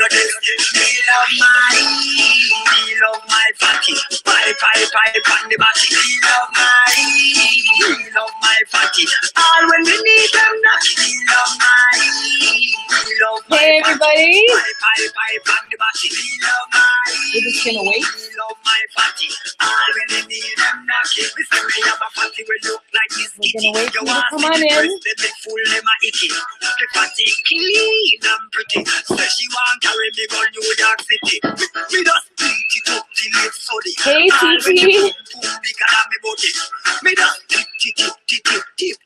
Me love my fatty. Pipe on the body. Me love my fatty. All when we need them, not me love my. Hey everybody. Pipe on the body. Me love my. We're just gonna wait. Me love my fatty. All when we need them, not me. We say we have a fatty we look like this. We're gonna wait for you to come on in. Let me fool them a icky. The fatty clean and pretty. Say she want carry me go New York City. Me just beat it up till it's sunny. Hey TT. Me just tip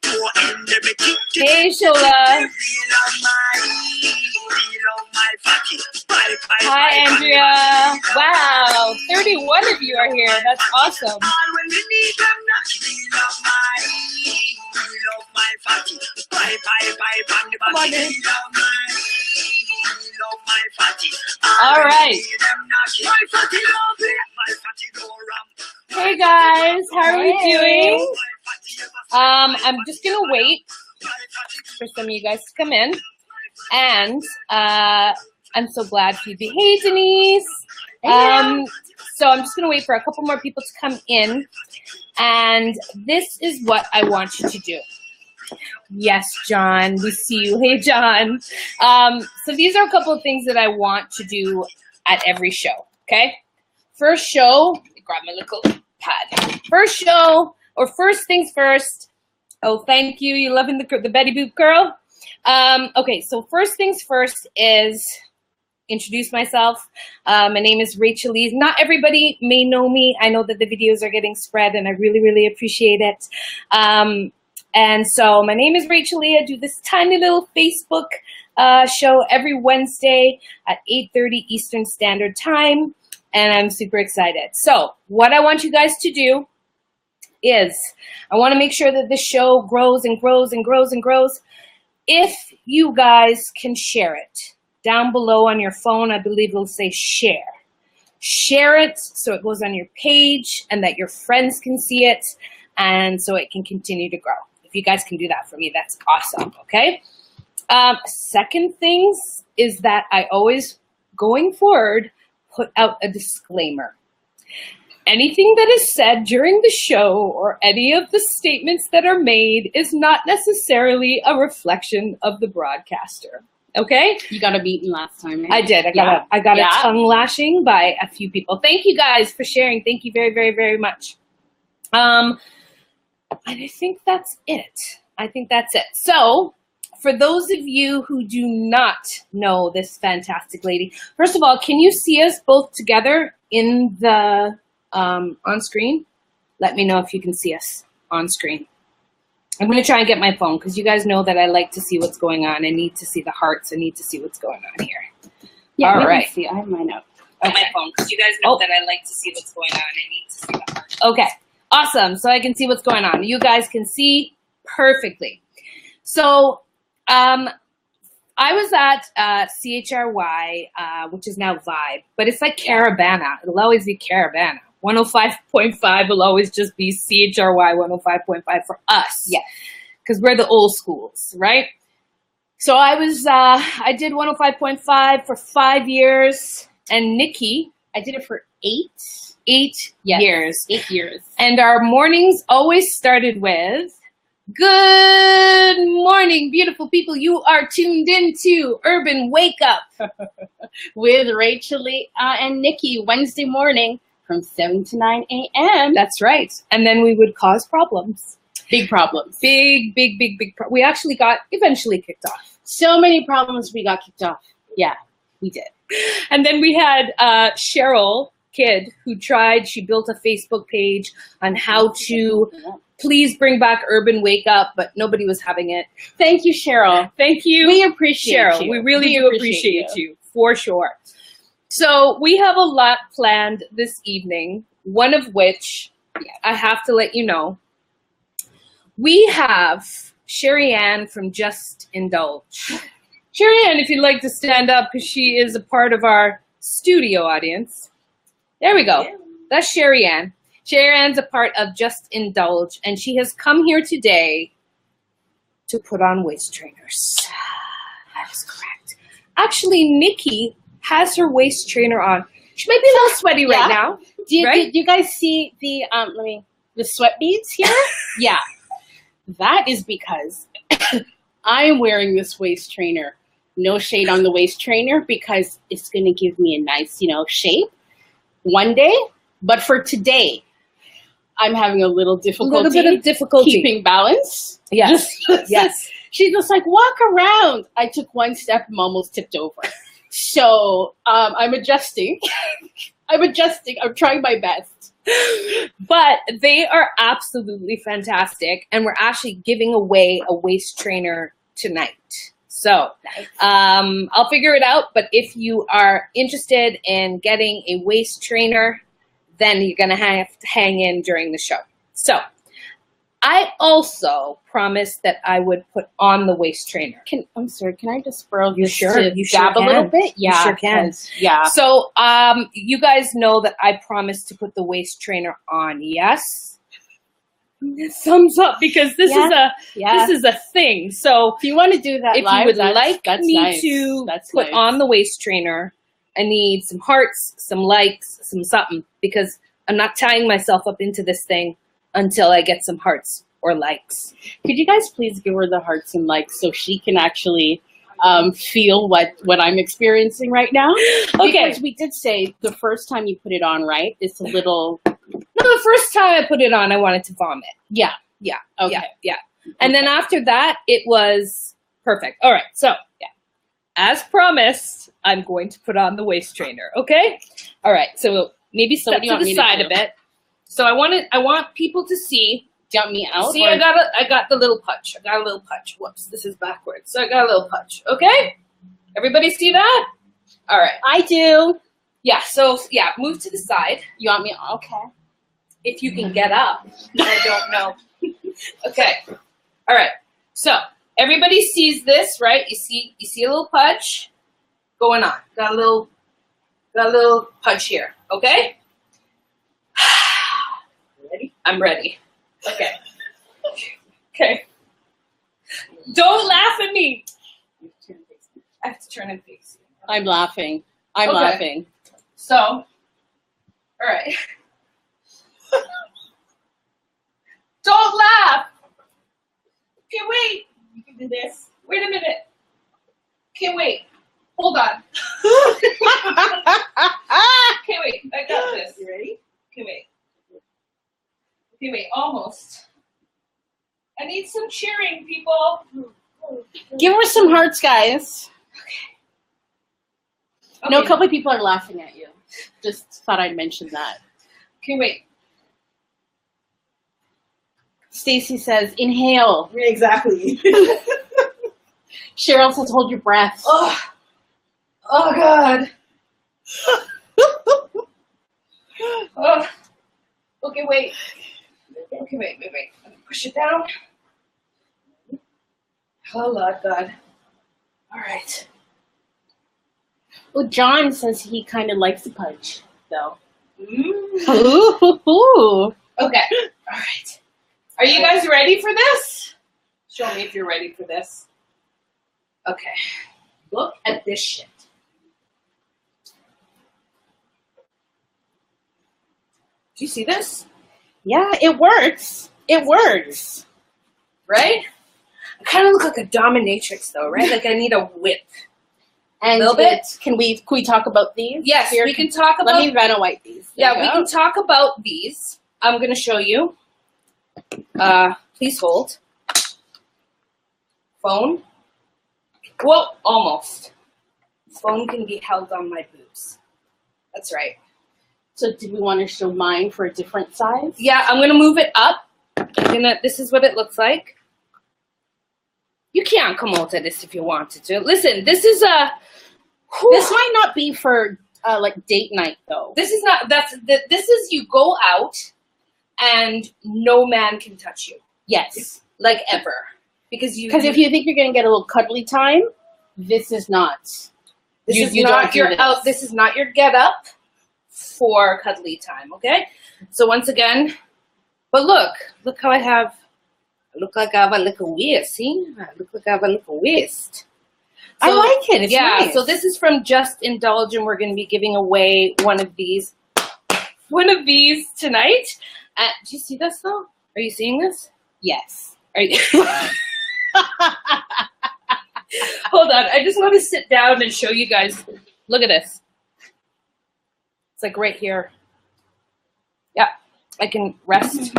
toe in the tip. Hey Shola. Hi Andrea. Wow, 31 of you are here. That's awesome. Come on in. All right. Hey guys, how are we doing? I'm just gonna wait for some of you guys to come in, and I'm so glad for you. Hey Denise. So I'm just gonna wait for a couple more people to come in, and this is what I want you to do. Yes, John, we see you. Hey, John. So these are a couple of things that I want to do at every show, okay? First show, grab my little pad. First show, or first things first. Oh, thank you. You loving the Betty Boop girl? Okay, so first things first is introduce myself. My name is Rachael-Lea. Not everybody may know me. I know that the videos are getting spread, and I really, really appreciate it. And so my name is Rachael-Lea. I do this tiny little Facebook show every Wednesday at 8:30 Eastern Standard Time, and I'm super excited. So what I want you guys to do is I want to make sure that this show grows and grows and grows and grows. If you guys can share it down below on your phone, I believe it'll say share. Share it so it goes on your page and that your friends can see it, and so it can continue to grow. If you guys can do that for me, that's awesome, okay? Second things is that I always, going forward, put out a disclaimer. Anything that is said during the show or any of the statements that are made is not necessarily a reflection of the broadcaster, okay? You got a beating last time, right? I did. I got a tongue lashing by a few people. Thank you guys for sharing. Thank you very, very, very much. And I think that's it. So for those of you who do not know this fantastic lady, first of all, can you see us both together in the on screen? Let me know if you can see us on screen. I'm going to try and get my phone because you guys know that I like to see what's going on. I need to see the hearts. I need to see what's going on here. Yeah, all right. See, I have mine up. Okay. My phone because you guys know that I like to see what's going on. I need to see the hearts. Okay. Awesome. So I can see what's going on. You guys can see perfectly. So I was at CHRY, which is now Vibe, but it's like Caravana. It'll always be Caravana. 105.5 will always just be CHRY 105.5 for us. Yeah. Because we're the old schools, right? So I did 105.5 for 5 years. And Nikki, I did it for 8 years. 8 years. And our mornings always started with, good morning, beautiful people. You are tuned into Urban Wake Up with Rachael-Lea and Nikki Wednesday morning from 7 to 9 a.m. That's right. And then we would cause problems. Big problems. Big. We actually got eventually kicked off. So many problems we got kicked off. Yeah, we did. And then we had Cheryl Kidd who tried. She built a Facebook page on how to please bring back Urban Wake Up, but nobody was having it. Thank you, Cheryl. Thank you. We appreciate Cheryl. You. We really do appreciate you, for sure. So we have a lot planned this evening, one of which I have to let you know. We have Sherry Ann from Just Indulge. Sherry Ann, if you'd like to stand up, because she is a part of our studio audience. There we go. That's Sherry Ann. Sherry Ann's a part of Just Indulge, and she has come here today to put on waist trainers. That is correct. Actually, Nikki has her waist trainer on. She might be a little sweaty right now. Do you guys see the the sweat beads here? Yeah. That is because I am wearing this waist trainer. No shade on the waist trainer because it's going to give me a nice, shape one day. But for today, I'm having a little bit of difficulty keeping balance. Yes. Yes. She's just like, walk around. I took one step and almost tipped over. So I'm adjusting. I'm trying my best. But they are absolutely fantastic. And we're actually giving away a waist trainer tonight. So I'll figure it out. But if you are interested in getting a waist trainer, then you're going to have to hang in during the show. So I also promised that I would put on the waist trainer. I'm sorry, can I just borrow you this sure? to You dab sure a little bit? Yeah, you sure can. Yeah. So you guys know that I promised to put the waist trainer on, yes? Thumbs up because this is a thing. So if you want to do that if live, you would like me nice. to put on the waist trainer, I need some hearts, some likes, some something, because I'm not tying myself up into this thing until I get some hearts or likes. Could you guys please give her the hearts and likes so she can actually feel what I'm experiencing right now? Okay. Because we did say the first time you put it on, right? It's a little... No, the first time I put it on, I wanted to vomit. Yeah. Yeah. Okay. Yeah. And then after that, it was perfect. All right. So, as promised, I'm going to put on the waist trainer. Okay. All right. So maybe step to the side a bit. So I want people to see. Jump me out. See, I got the little punch. I got a little punch. Whoops, this is backwards. So I got a little punch. Okay. Everybody see that? All right. I do. Yeah. So move to the side. You want me? Okay. If you can get up. I don't know. Okay. All right. So everybody sees this, right? You see a little punch going on. Got a little punch here. Okay. Ready? I'm ready. Okay. Okay. Don't laugh at me. I have to turn and face you. I'm laughing. I'm laughing. So, all right. Don't laugh. Okay, wait. You can do this. Wait a minute. Okay, wait. Hold on. Okay, wait. I got this. You ready? Okay, wait. Okay, wait. Almost. I need some cheering, people. Give her some hearts, guys. Okay. No, a couple of people are laughing at you. Just thought I'd mention that. Okay, wait. Stacy says, inhale. Exactly. Cheryl says, hold your breath. Oh God. Oh. Okay, wait. Okay, wait. Let me push it down. Oh, Lord God. All right. Well, John says he kind of likes the punch, though. Ooh. Okay. All right. Are you guys ready for this? Show me if you're ready for this. Okay. Look at this shit. Do you see this? Yeah, it works. It works. Right? I kind of look like a dominatrix, though, right? Like I need a whip. And a little bit. Can we talk about these? Yes, Here, we can talk about. Let me renovate these. Yeah, we can talk about these. I'm going to show you. Please hold. Phone. Well, almost. Phone can be held on my boobs. That's right. So did we want to show mine for a different size? Yeah, I'm going to move it up. This is what it looks like. You can't come out of this if you wanted to. Listen, this is a... This might not be for like date night though. This is not... This is you go out and no man can touch you. Yes. Like ever. Because if you think you're going to get a little cuddly time, this is not. This is not your get up for cuddly time, okay? So once again, but look how I look like I have a little waist, see? I look like I have a little waist. I like it. It's nice. So this is from Just Indulge, and we're going to be giving away one of these tonight. Do you see this though? Are you seeing this? Yes. Are you? Hold on. I just want to sit down and show you guys. Look at this. It's like right here. Yeah, I can rest.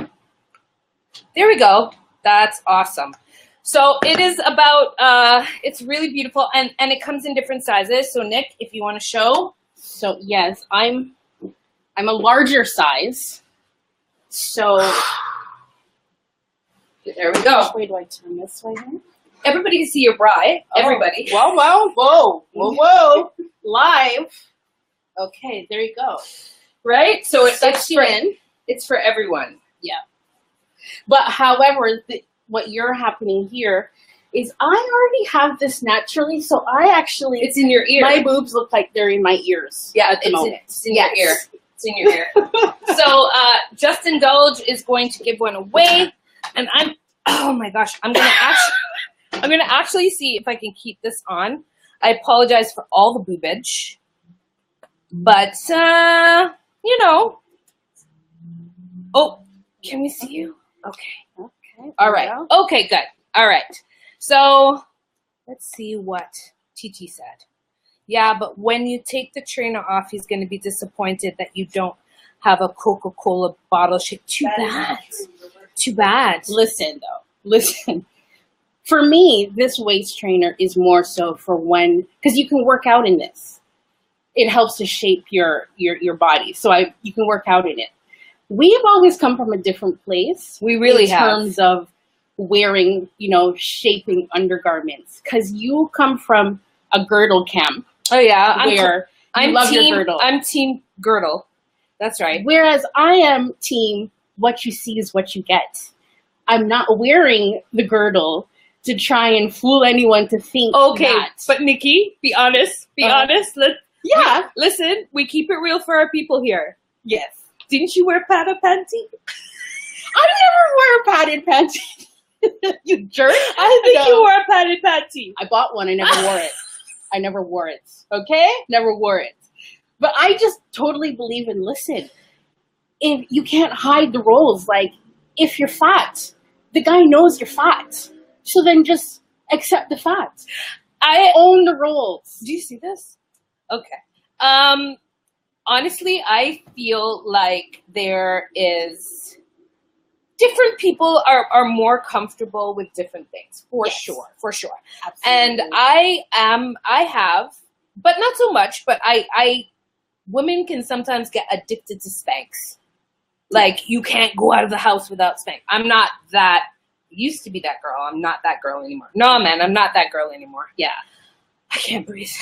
There we go. That's awesome. So it is about, it's really beautiful, and it comes in different sizes. So Nick, if you want to show. So yes, I'm a larger size. So there we go. Which way do I turn this way here? Everybody can see your bride. Oh. Everybody. Whoa. Live. Okay, there you go. Right? So it's you in. It's for everyone. Yeah. But however, what you're happening here is I already have this naturally, so I actually... It's in your ear. My boobs look like they're in my ears at the moment. It's in your ear. It's in your ear. So Just Indulge is going to give one away, and oh my gosh, I'm gonna actually see if I can keep this on. I apologize for all the boobage, but you know. Oh, can we see you? Okay. All right. Okay, good. All right. So let's see what Titi said. Yeah, but when you take the trainer off, he's going to be disappointed that you don't have a Coca-Cola bottle shake. Too bad. Too bad. Listen, though. Listen. For me, this waist trainer is more so for when, because you can work out in this. It helps to shape your body. So you can work out in it. We have always come from a different place. We really have. In terms of wearing, shaping undergarments. Because you come from a girdle camp. Oh, yeah. I love your girdle. I'm team girdle. That's right. Whereas I am team what you see is what you get. I'm not wearing the girdle to try and fool anyone to think that. But Nikki, be honest. Be honest. Listen, we keep it real for our people here. Yes. Didn't you wear padded panty? I never wear padded panty. You jerk. I think you wore a padded panty. I bought one. I never wore it. Okay? Never wore it. But I just totally believe in, listen, if you can't hide the roles, like, if you're fat, the guy knows you're fat. So then just accept the fat. I own the roles. Do you see this? Okay. Honestly, I feel like there is different people are more comfortable with different things, for sure. Absolutely. And I have, but not so much, but women can sometimes get addicted to Spanx. Like, you can't go out of the house without Spanx. I'm not that, used to be that girl. I'm not that girl anymore. No, man, I'm not that girl anymore. Yeah. I can't breathe.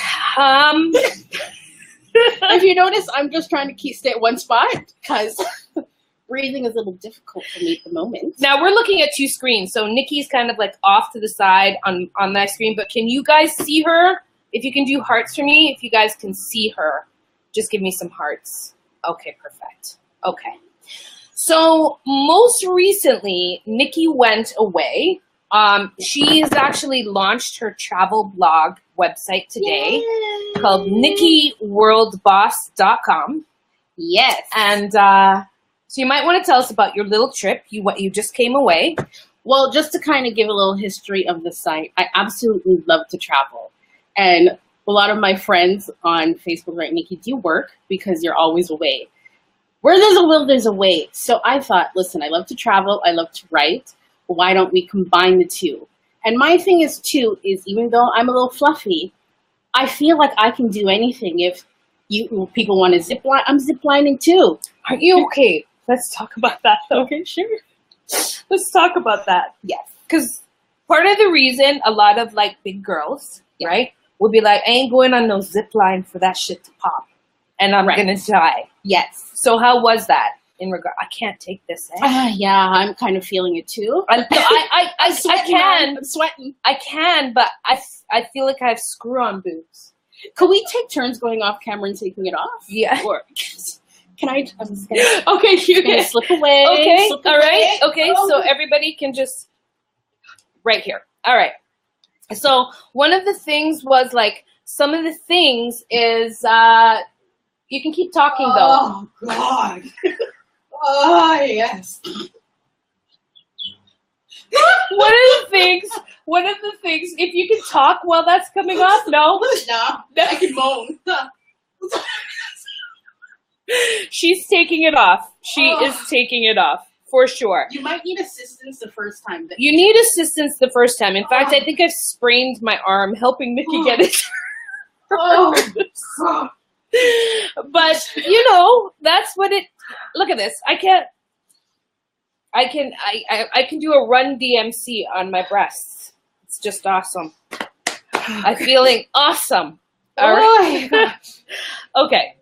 If you notice, I'm just trying to stay at one spot because breathing is a little difficult for me at the moment. Now we're looking at two screens. So Nikki's kind of like off to the side on my screen, but can you guys see her? If you can do hearts for me, if you guys can see her, just give me some hearts. Okay, perfect. Okay. So most recently, Nikki went away. She has actually launched her travel blog website today called NikkiWorldBoss.com. Yes. And so you might want to tell us about your little trip, you just came away. Well, just to kind of give a little history of the site, I absolutely love to travel. And a lot of my friends on Facebook write, Nikki, do you work? Because you're always away. Where there's a will, there's a way. So I thought, listen, I love to travel. I love to write. Why don't we combine the two? And my thing is, too, is even though I'm a little fluffy, I feel like I can do anything. If people want to zip line, I'm zip lining, too. Aren't you okay? Let's talk about that, though. Okay, sure. Let's talk about that. Yes. Because part of the reason a lot of, like, big girls, right, would be like, I ain't going on no zip line for that shit to pop. And I'm going to die. Yes. So how was that in regard? I can't take this. Yeah, I'm kind of feeling it too. I can. I'm sweating. I can, but I feel like I have screw-on boobs. Could we take turns going off camera and taking it off? Yeah. Or can I? I'm just gonna, okay, you're gonna slip away. Okay. Slip all away. right. Okay. So everybody can just right here. All right. So one of the things was like, some of the things is, you can keep talking though. Oh, God. Oh, yes. One of the things, if you can talk while that's coming off, no? No, I can moan. She's taking it off. She is taking it off, for sure. You might need assistance the first time. You need assistance the first time. In fact, I think I've sprained my arm helping Nikki get it. But, you know, that's what it, look at this. I can do a run DMC on my breasts. It's just awesome. I'm feeling awesome. All right. Okay.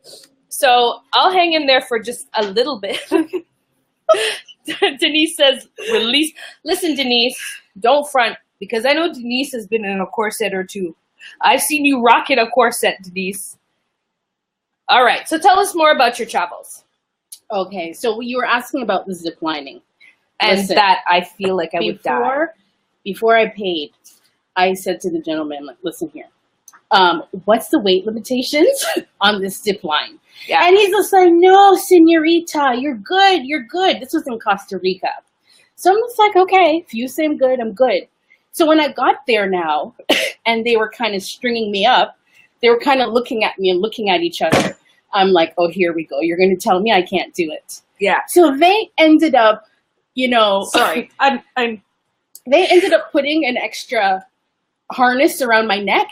So I'll hang in there for just a little bit. Denise says, release. Listen, Denise, don't front, because I know Denise has been in a corset or two. I've seen you rocking a corset, Denise. All right. So tell us more about your travels. Okay. So you were asking about the zip lining. And listen, that I feel like I would die. Before I paid, I said to the gentleman, like, listen here, what's the weight limitations on this zip line? Yeah. And he's just like, no, senorita, you're good. You're good. This was in Costa Rica. So I'm just like, okay, if you say I'm good, I'm good. So when I got there now, and they were kind of stringing me up, they were kind of looking at me and looking at each other. I'm like, oh, here we go. You're going to tell me I can't do it. Yeah. So they ended up, you know, sorry, they ended up putting an extra harness around my neck.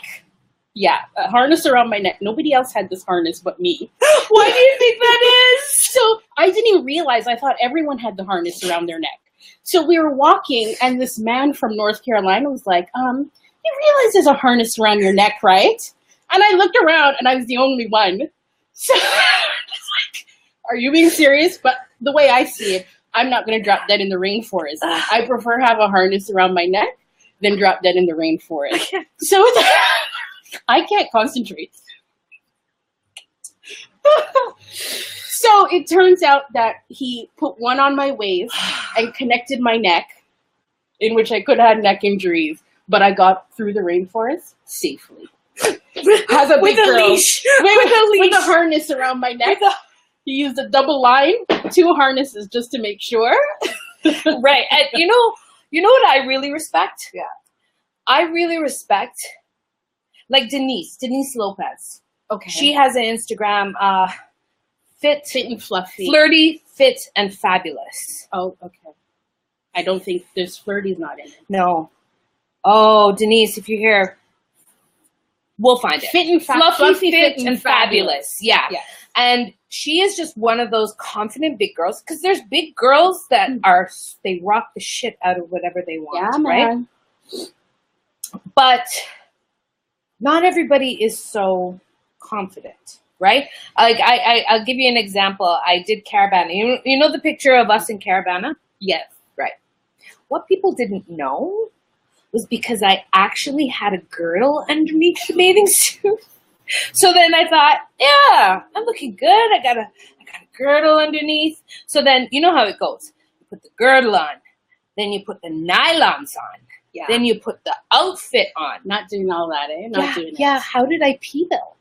Yeah, a harness around my neck. Nobody else had this harness but me. What do you think that is? So I didn't even realize. I thought everyone had the harness around their neck. So we were walking, and this man from North Carolina was like, you realize there's a harness around your neck, right? And I looked around, and I was the only one. So it's like, are you being serious? But the way I see it, I'm not going to drop dead in the rainforest. I prefer have a harness around my neck than drop dead in the rainforest. So I can't concentrate. So it turns out that he put one on my waist and connected my neck, in which I could have had neck injuries, but I got through the rainforest safely. As a big with a girl. leash. With a harness around my neck. He used a double line, 2 harnesses just to make sure. Right. And you know what I really respect? Yeah. I really respect, like Denise Lopez. Okay. She has an Instagram, fit and fluffy. Flirty, fit, and fabulous. Oh, okay. I don't think there's flirty's not in it. No. Oh, Denise, if you're here, we'll find it. Fluffy, fit, and fabulous. Yeah. Yes. And she is just one of those confident big girls, because there's big girls that they rock the shit out of whatever they want, right? But not everybody is so confident, right? Like I'll give you an example. I did Caravana. You know the picture of us in Caravana? Yes. Right. What people didn't know was because I actually had a girdle underneath the bathing suit. So then I thought, yeah, I'm looking good. I got a girdle underneath. So then you know how it goes. You put the girdle on, then you put the nylons on, then you put the outfit on. Not doing all that, eh? Not doing it. Yeah, how did I pee though?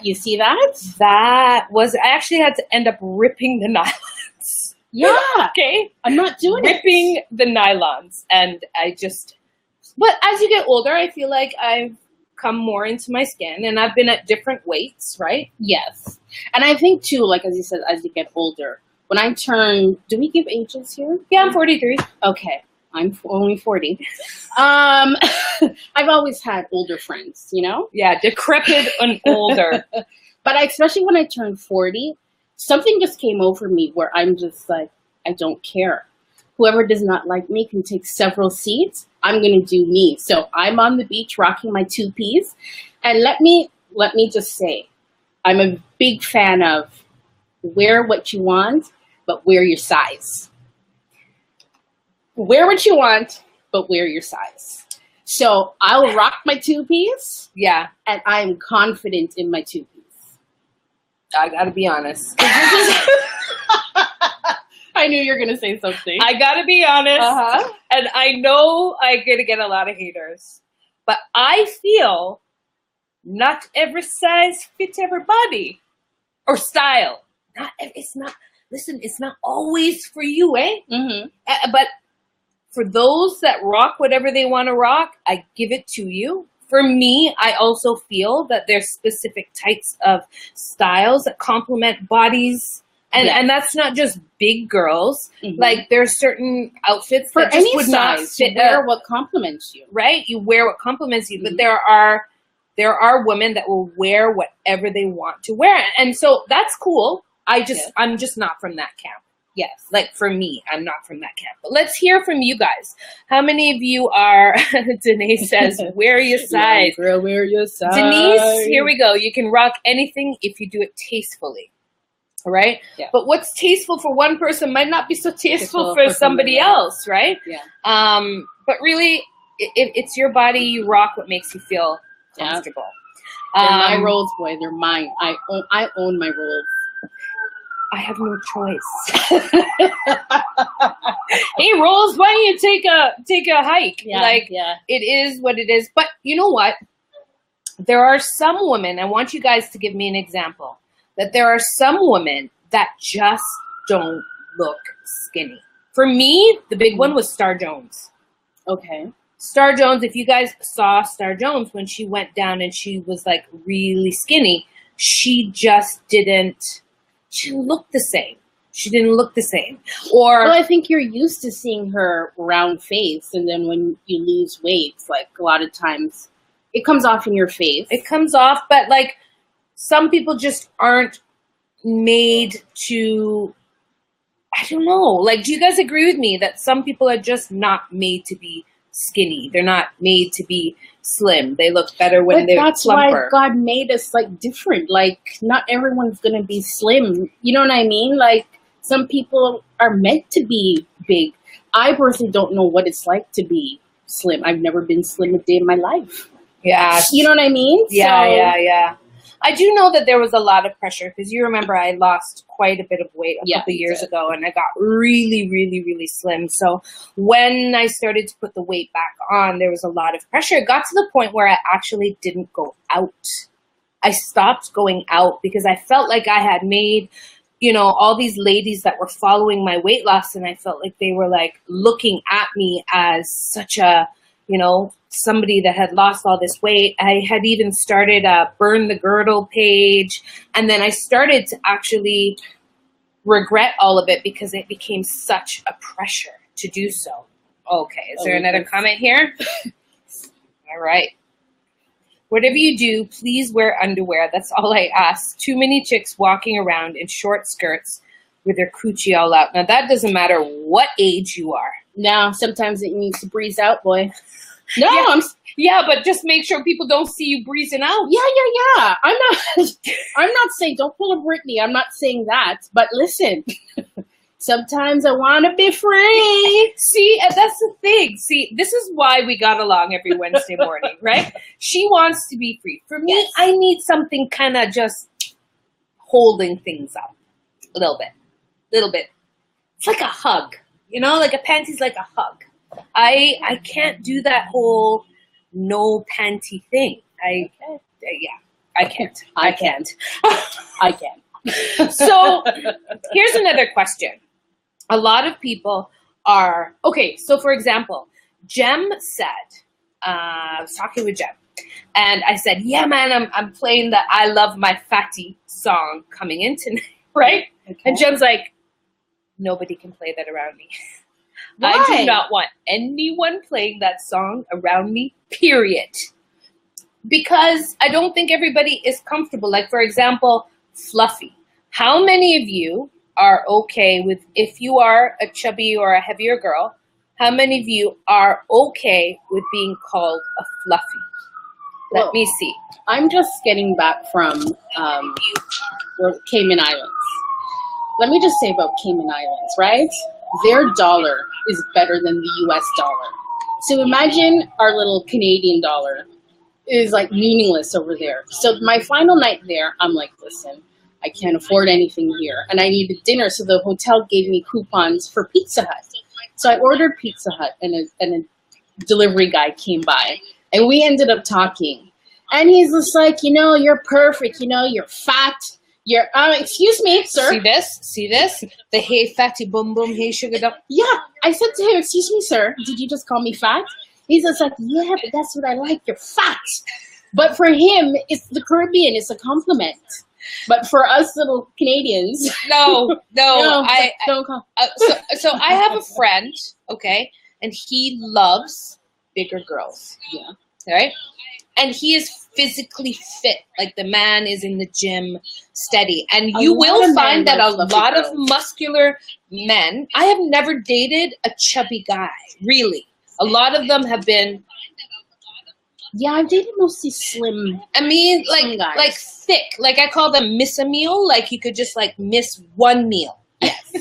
You see that? That was, I actually had to end up ripping the nylons. Yeah. Okay. I'm not doing ripping the nylons. And but as you get older, I feel like I've come more into my skin, and I've been at different weights, right? Yes. And I think too, like as you said, as you get older, when I turn, do we give ages here? Yeah, I'm 43. Okay. I'm only 40. I've always had older friends, you know? Yeah, decrepit and older. But especially when I turned 40, something just came over me where I'm just like, I don't care. Whoever does not like me can take several seats. I'm going to do me. So I'm on the beach rocking my 2Ps. And let me just say, I'm a big fan of wear what you want, but wear your size. Wear what you want, but wear your size. So I'll rock my 2Ps. Yeah. And I'm confident in my 2Ps. I got to be honest. I knew you were going to say something. I got to be honest. And I know I'm going to get a lot of haters. But I feel not every size fits every body or style. It's not always for you, eh? Mm-hmm. But for those that rock whatever they want to rock, I give it to you. For me, I also feel that there's specific types of styles that complement bodies. And that's not just big girls. Mm-hmm. Like there's certain outfits for that just any would size, not fit. You wear what compliments you. Right? You wear what compliments you. Mm-hmm. But there are women that will wear whatever they want to wear. And so that's cool. I'm just not from that camp. Yes. Like for me, I'm not from that camp. But let's hear from you guys. How many of you are, Denise says, wear your size. Yeah, girl, wear your size. Denise, here we go. You can rock anything if you do it tastefully. All right? Yeah. But what's tasteful for one person might not be so tasteful for somebody else, right? Yeah. But really, it's your body. You rock what makes you feel comfortable. They're my rolls, boy. They're mine. I own my rolls. I have no choice. Hey, Rolls, why don't you take a hike? It is what it is. But you know what? There are some women, I want you guys to give me an example, that there are some women that just don't look skinny. For me, the big one was Star Jones. Okay. Star Jones, if you guys saw Star Jones when she went down and she was like really skinny, she didn't look the same. She didn't look the same. Well, I think you're used to seeing her round face, and then when you lose weight, it's like a lot of times it comes off in your face. It comes off, but like some people just aren't made to, I don't know. Like, do you guys agree with me that some people are just not made to be skinny? They're not made to be slim. They look better when they're that's plumper. Why God made us like different. Like not everyone's gonna be slim. You know what I mean? Like some people are meant to be big. I personally don't know what it's like to be slim. I've never been slim a day in my life. Yeah. You know what I mean? Yeah. I do know that there was a lot of pressure because you remember I lost quite a bit of weight a couple years ago and I got really, really, really slim. So when I started to put the weight back on, there was a lot of pressure. It got to the point where I actually didn't go out. I stopped going out because I felt like I had made, all these ladies that were following my weight loss, and I felt like they were like looking at me as such a, somebody that had lost all this weight. I had even started a Burn the Girdle page. And then I started to actually regret all of it because it became such a pressure to do so. Okay. Is there another comment here? All right. Whatever you do, please wear underwear. That's all I ask. Too many chicks walking around in short skirts with their coochie all out. Now, that doesn't matter what age you are. No, sometimes it needs to breeze out, boy. No, but just make sure people don't see you breezing out. Yeah. I'm not saying don't pull a Britney. I'm not saying that. But listen, sometimes I want to be free. See, that's the thing. See, this is why we got along every Wednesday morning, right? She wants to be free. For me, I need something kind of just holding things up a little bit. It's like a hug, like a panty's like a hug. I can't do that whole no panty thing. I can't. I can. So here's another question. A lot of people are, okay, so for example, Jem said, I was talking with Jem, and I said, yeah, man, I'm playing the I Love My Fatty song coming in tonight, right? Okay. And Jem's like, nobody can play that around me. Why? I do not want anyone playing that song around me, period. Because I don't think everybody is comfortable. Like, for example, Fluffy. How many of you are okay with, if you are a chubby or a heavier girl, how many of you are okay with being called a Fluffy? Let me see. I'm just getting back from Cayman Islands. Let me just say about Cayman Islands, right? Their dollar is better than the US dollar. So imagine our little Canadian dollar is like meaningless over there. So my final night there, I'm like, listen, I can't afford anything here. And I needed dinner, so the hotel gave me coupons for Pizza Hut. So I ordered Pizza Hut, and a delivery guy came by. And we ended up talking. And he's just like, you know, you're perfect. You know, you're fat. You're, excuse me, sir. See this? See this? The hey fatty boom boom, hey sugar duck. Yeah. I said to him, excuse me, sir. Did you just call me fat? He's just like, yeah, but that's what I like. You're fat. But for him, it's the Caribbean. It's a compliment. But for us little Canadians. No. Don't call. So I have a friend, okay, and he loves bigger girls. Yeah. Right? And he is physically fit. Like the man is in the gym steady. And you will find that a lot of muscular men, I have never dated a chubby guy, really. A lot of them have been. Yeah, I've dated mostly slim. I mean, like thick. Like I call them miss a meal. Like you could just like miss one meal. Yes.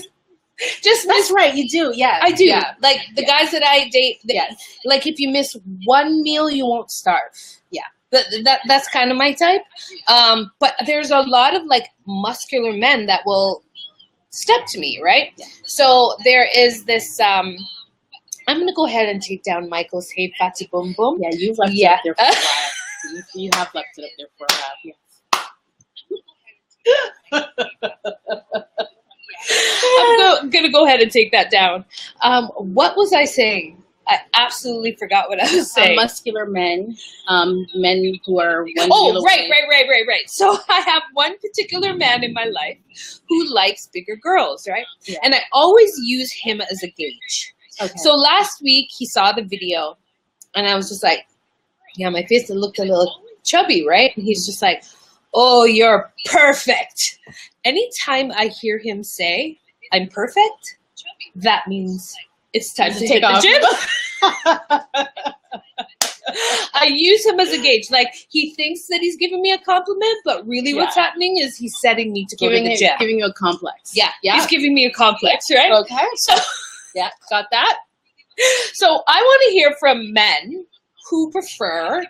Just That's right, you do. Yes. I do. Yeah. Like the guys that I date. Yes. Like if you miss one meal, you won't starve. Yeah. That's kind of my type. But there's a lot of like muscular men that will step to me, right? Yeah. So there is this. I'm gonna go ahead and take down Michael's hey fatty boom boom. Yeah, you've left it up there for a while. You have left it up there for a while. Yes. I'm gonna go ahead and take that down. What was I saying? I absolutely forgot what I was saying. Muscular men, men who are one Oh, meal right. away. So I have one particular man in my life who likes bigger girls, right? Yeah. And I always use him as a gauge. Okay. So last week he saw the video and I was just like, yeah, my face looked a little chubby, right? And he's just like, oh, you're perfect. Anytime I hear him say, I'm perfect, that means it's time to hit the gym. I use him as a gauge. Like, he thinks that he's giving me a compliment, but really what's happening is he's setting me to go to the gym. Giving you a complex. Yeah, he's giving me a complex, right? Okay. So, yeah, got that. So I want to hear from men who prefer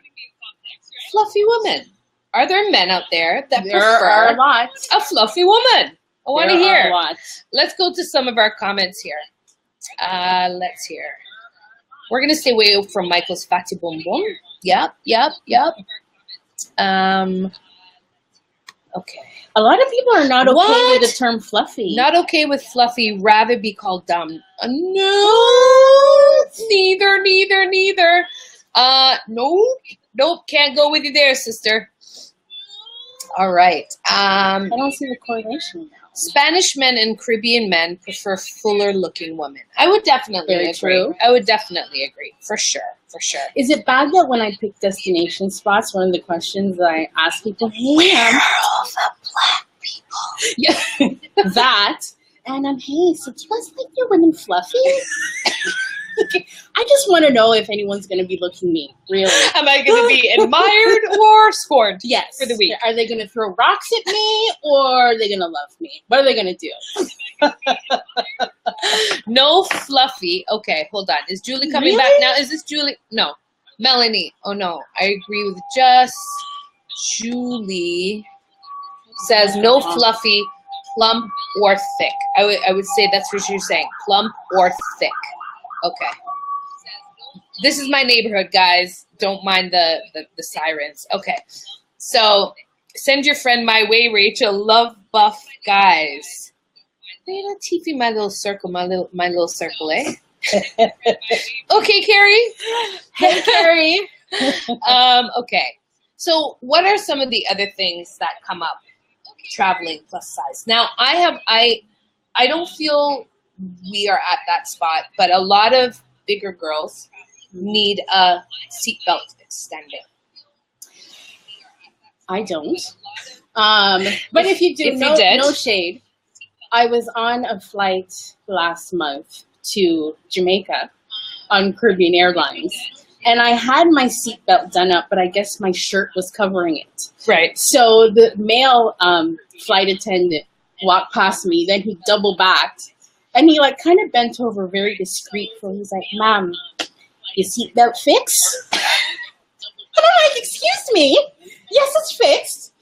fluffy women. Are there men out there that prefer a lot. a fluffy woman? I want to hear. A lot. Let's go to some of our comments here. Let's hear. We're going to stay away from Michael's fatty boom boom. Yep. Okay. A lot of people are not okay with the term fluffy. Not okay with fluffy, rather be called dumb. No, neither. Nope, can't go with you there, sister. All right. I don't see the correlation now. Spanish men and Caribbean men prefer fuller looking women. I would definitely agree. True. I would definitely agree. For sure. Is it bad that when I pick destination spots, one of the questions that I ask people, hey, where are all the black people? Yeah. That. And hey, so do you guys like your women fluffy? I just want to know if anyone's going to be looking me, really. Am I going to be admired or scorned? Yes. For the week? Are they going to throw rocks at me or are they going to love me? What are they going to do? No fluffy. Okay, hold on. Is Julie coming back now? Is this Julie? No. Melanie. Oh, no. I agree with just Julie. Says no fluffy, plump or thick. I would say that's what you're saying. Plump or thick. Okay. This is my neighborhood, guys. Don't mind the sirens. Okay. So send your friend my way, Rachel. Love buff guys. They're not teeping my little circle, my little circle, eh? Okay, Carrie. Hey, Carrie. Okay. So what are some of the other things that come up traveling plus size? Now, I don't feel we are at that spot, but a lot of bigger girls need a seatbelt extender. I don't. But if you do, no shade. I was on a flight last month to Jamaica on Caribbean Airlines, and I had my seatbelt done up, but I guess my shirt was covering it. Right. So the male flight attendant walked past me, then he double backed. And he kind of bent over very discreet. So he's like, ma'am, your seatbelt fixed? And I'm like, excuse me? Yes, it's fixed.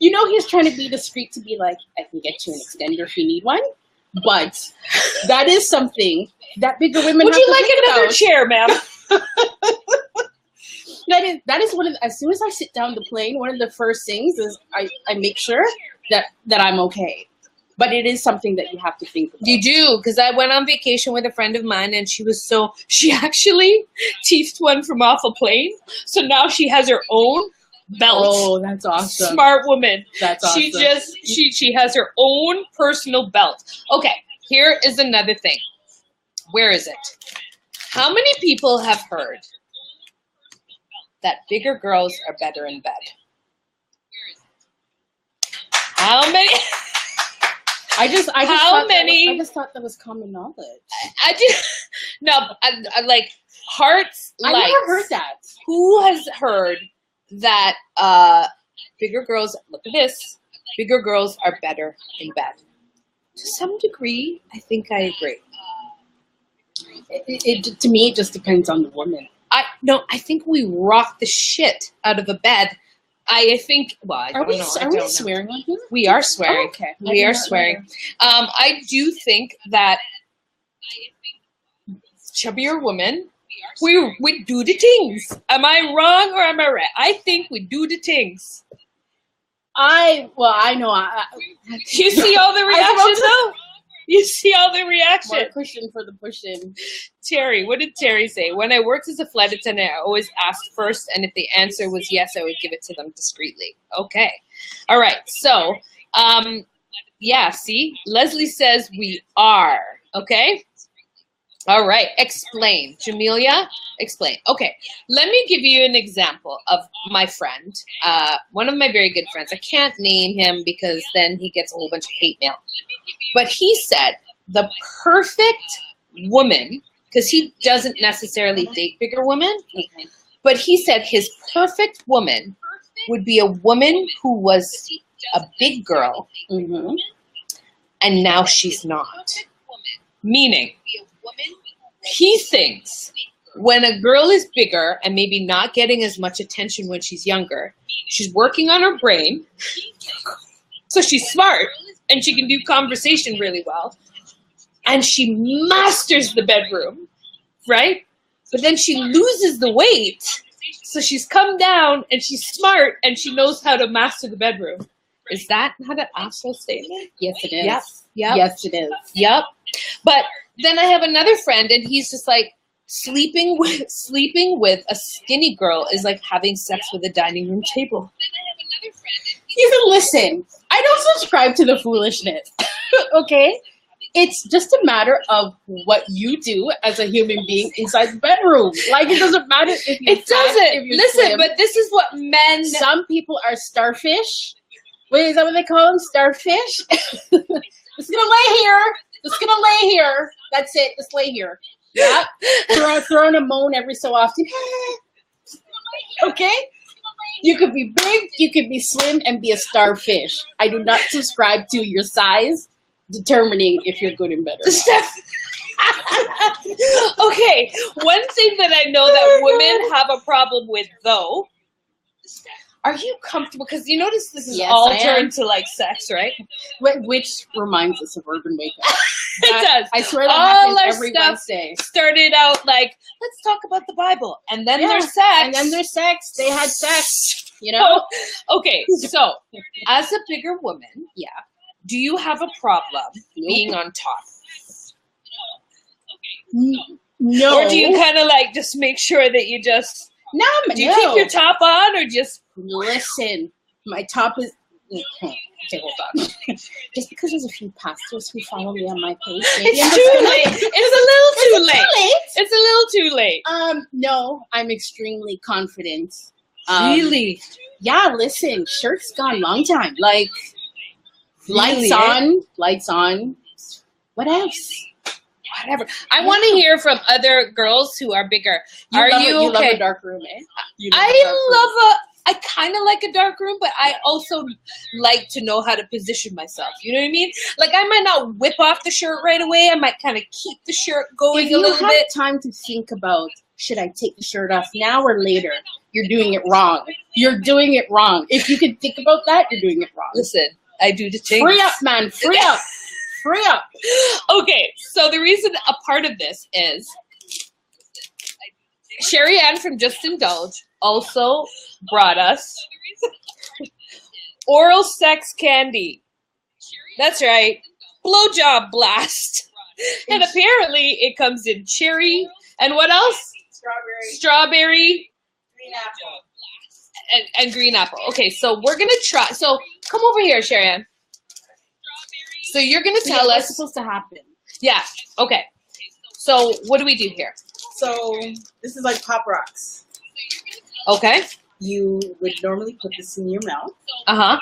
You know, he's trying to be discreet to be like, I can get you an extender if you need one. But that is something that bigger women Would have you to like think another about. chair, ma'am? That is one of as soon as I sit down the plane, one of the first things is I make sure that I'm okay. But it is something that you have to think about. You do, because I went on vacation with a friend of mine, and she actually teethed one from off a plane. So now she has her own belt. Oh, that's awesome. Smart woman. That's awesome. She has her own personal belt. Okay, here is another thing. Where is it? How many people have heard that bigger girls are better in bed? How many? I just thought that was common knowledge. I like hearts. I never heard that. Who has heard that bigger girls? Look at this. Bigger girls are better in bed. To some degree, I think I agree. To me, it just depends on the woman. I think we rock the shit out of a bed. I think. Well, I don't know. Are we swearing on here? We are swearing. Oh, okay. We are swearing. I do think that chubbier women, we do the things. Am I wrong or am I right? I think we do the things. I know. You see all the reactions though? You see all the reaction. More pushing for the pushing. Terry, what did Terry say? When I worked as a flight attendant, I always asked first, and if the answer was yes, I would give it to them discreetly. Okay. All right. So, yeah, see? Leslie says we are. Okay? All right. Explain. Jamelia, explain. Okay. Let me give you an example of my friend, one of my very good friends. I can't name him because then he gets a whole bunch of hate mail. But he said the perfect woman, because he doesn't necessarily date bigger women, but he said his perfect woman would be a woman who was a big girl, and now she's not. Meaning, he thinks when a girl is bigger and maybe not getting as much attention when she's younger, she's working on her brain, so she's smart, and she can do conversation really well, and she masters the bedroom, right? But then she loses the weight, so she's come down, and she's smart, and she knows how to master the bedroom. Is that not an actual statement? Yes, it is. Yep. Yes, it is. Yep. But then I have another friend, and he's just like, sleeping with a skinny girl is like having sex with a dining room table. You can listen. I don't subscribe to the foolishness. Okay? It's just a matter of what you do as a human being inside the bedroom. Like, it doesn't matter if you Listen, swim. but this is what men... Some people are starfish. Wait, is that what they call them? Starfish? Just gonna lay here. Just gonna lay here. That's it. Just lay here. Yeah. Throwing a moan every so often. Okay? You could be big, you could be slim, and be a starfish. I do not subscribe to your size determining if you're good in bed or not. Okay, one thing that I know that women have a problem with, though, are you comfortable? Because you notice this is all turned to like sex, right? Which reminds us of Urban Makeup. It does. I swear that happens every Wednesday. Started out like, let's talk about the Bible, and then there's sex. And then there's sex. They had sex, you know? Okay, so as a bigger woman, do you have a problem being on top? No. Or do you kind of like just make sure that you just... No, do you keep your top on or just... Listen, my top is... Okay, hold on. Just because there's a few pastors who follow me on my page. It's too late. It's a little too late. It's a little too late. No, I'm extremely confident. Really? Yeah, listen, shirt's gone long time. Like, really, lights on. What else? Whatever. I want to hear from other girls who are bigger. Are you okay? You love a dark room, eh? I kind of like a dark room, but I also like to know how to position myself. You know what I mean? Like, I might not whip off the shirt right away. I might kind of keep the shirt going a little bit. If you have time to think about, should I take the shirt off now or later? You're doing it wrong. You're doing it wrong. If you can think about that, you're doing it wrong. Listen, I do the things. Free up, man. Free up. Free up. Okay, so the reason a part of this is Sherry Ann from Just Indulge also brought us oral sex candy. That's right. Blowjob blast. And apparently it comes in cherry and what else? Strawberry. Green apple. And green apple. Okay, so we're going to try. So come over here, Sherry Ann. So you're going to tell us. What's supposed to happen? Yeah. Okay. So what do we do here? So this is like Pop Rocks. Okay. You would normally put this in your mouth. Uh-huh.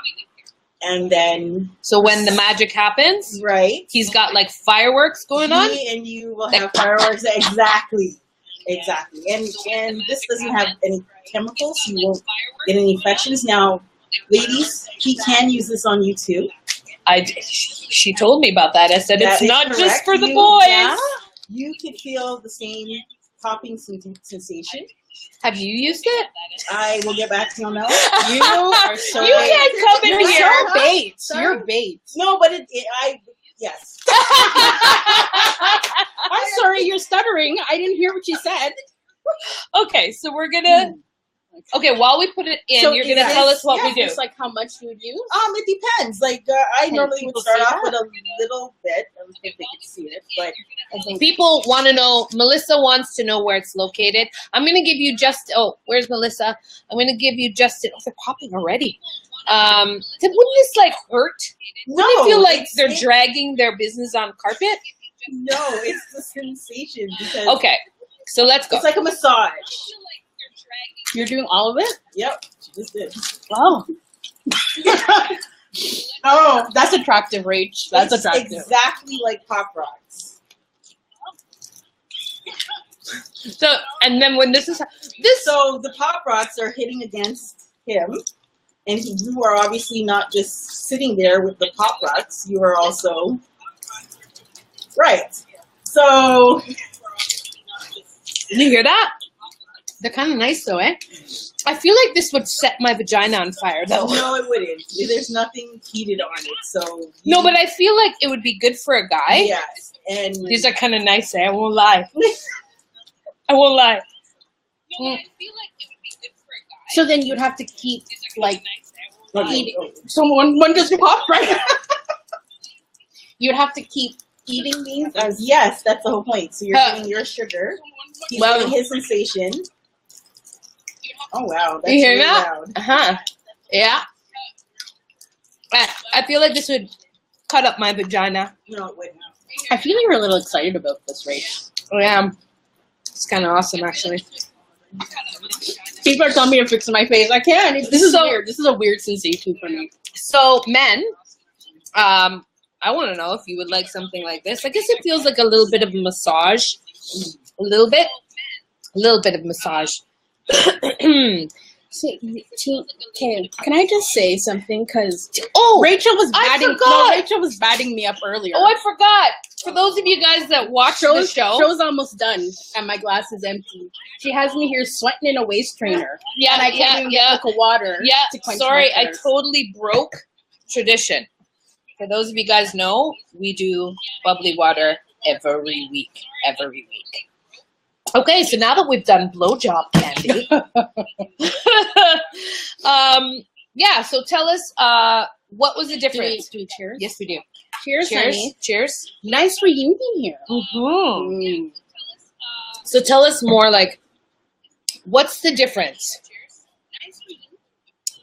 And then... So when the magic happens, right. He's got like fireworks going on? And you will have fireworks. Exactly. Exactly. And this doesn't have any chemicals. So you won't get any infections. Now, ladies, he can use this on you too. She told me about that. I said That it's not correct. just for the boys. Yeah, you could feel the same popping sensation. Have you used it? I will get back to you on that one. You are so You bait. can't come in You're here. so bait. You're bait. No, but yes. I'm sorry, you're stuttering. I didn't hear what you said. Okay, so we're gonna. Okay, while we put it in, So you're gonna tell us what we do. It's like how much you would use. It depends. Like I normally would people start see off that? with a little bit. I don't think they could see it, but I think People want to know. Melissa wants to know where it's located. I'm gonna give you just. Oh, where's Melissa? I'm gonna give you just. Oh, they're popping already. Wouldn't this like hurt? no, Wouldn't it feel like it's- they're it's- dragging their business on carpet? No, it's the sensation because Okay, so let's go. it's like a massage. you're doing all of it. Yep, she just did. Oh. Oh, that's attractive, Rach. That's It's attractive. exactly like Pop Rocks. So, and then when this. So the Pop Rocks are hitting against him, and you are obviously not just sitting there with the Pop Rocks. You are also right. So You hear that? They're kind of nice, though, eh? I feel like this would set my vagina on fire, though. no, it wouldn't. There's nothing heated on it. So No, but I feel like it would be good for a guy. yes, and These are kind of nice, eh? I won't lie. I won't lie. So then you'd have to keep like Okay. eating. So one just popped right. You'd have to keep eating these as Yes, that's the whole point. So you're getting your sugar. He's Well- getting his sensation. Oh wow, that's You hear really that? loud. Uh-huh. Yeah. I feel like this would cut up my vagina. No, it wouldn't. I feel you're a little excited about this, Rach. Yeah. It's kind of awesome, actually. People are telling me to fix my face. I can't. This is So- weird. This is a weird sensation for me. So, men, I want to know if you would like something like this. I guess it feels like a little bit of massage. A little bit of massage. Can I just say something? Because Oh, Rachel was I batting. forgot. Rachel was batting me up earlier. Oh, I forgot. For those of you guys that watch the show, Show's almost done, and my glass is empty. She has me here sweating in a waist trainer, yeah, and I can't even get a look of water. yeah. to quench Sorry, my I thirst. totally broke tradition. For those of you guys know, we do bubbly water every week. Okay, so now that we've done blowjob candy, yeah. So tell us, what was the difference? Do we cheers? Yes, we do. Cheers, Cheers. honey. Cheers. Nice reunion here. Mm-hmm. So tell us more, like, what's the difference?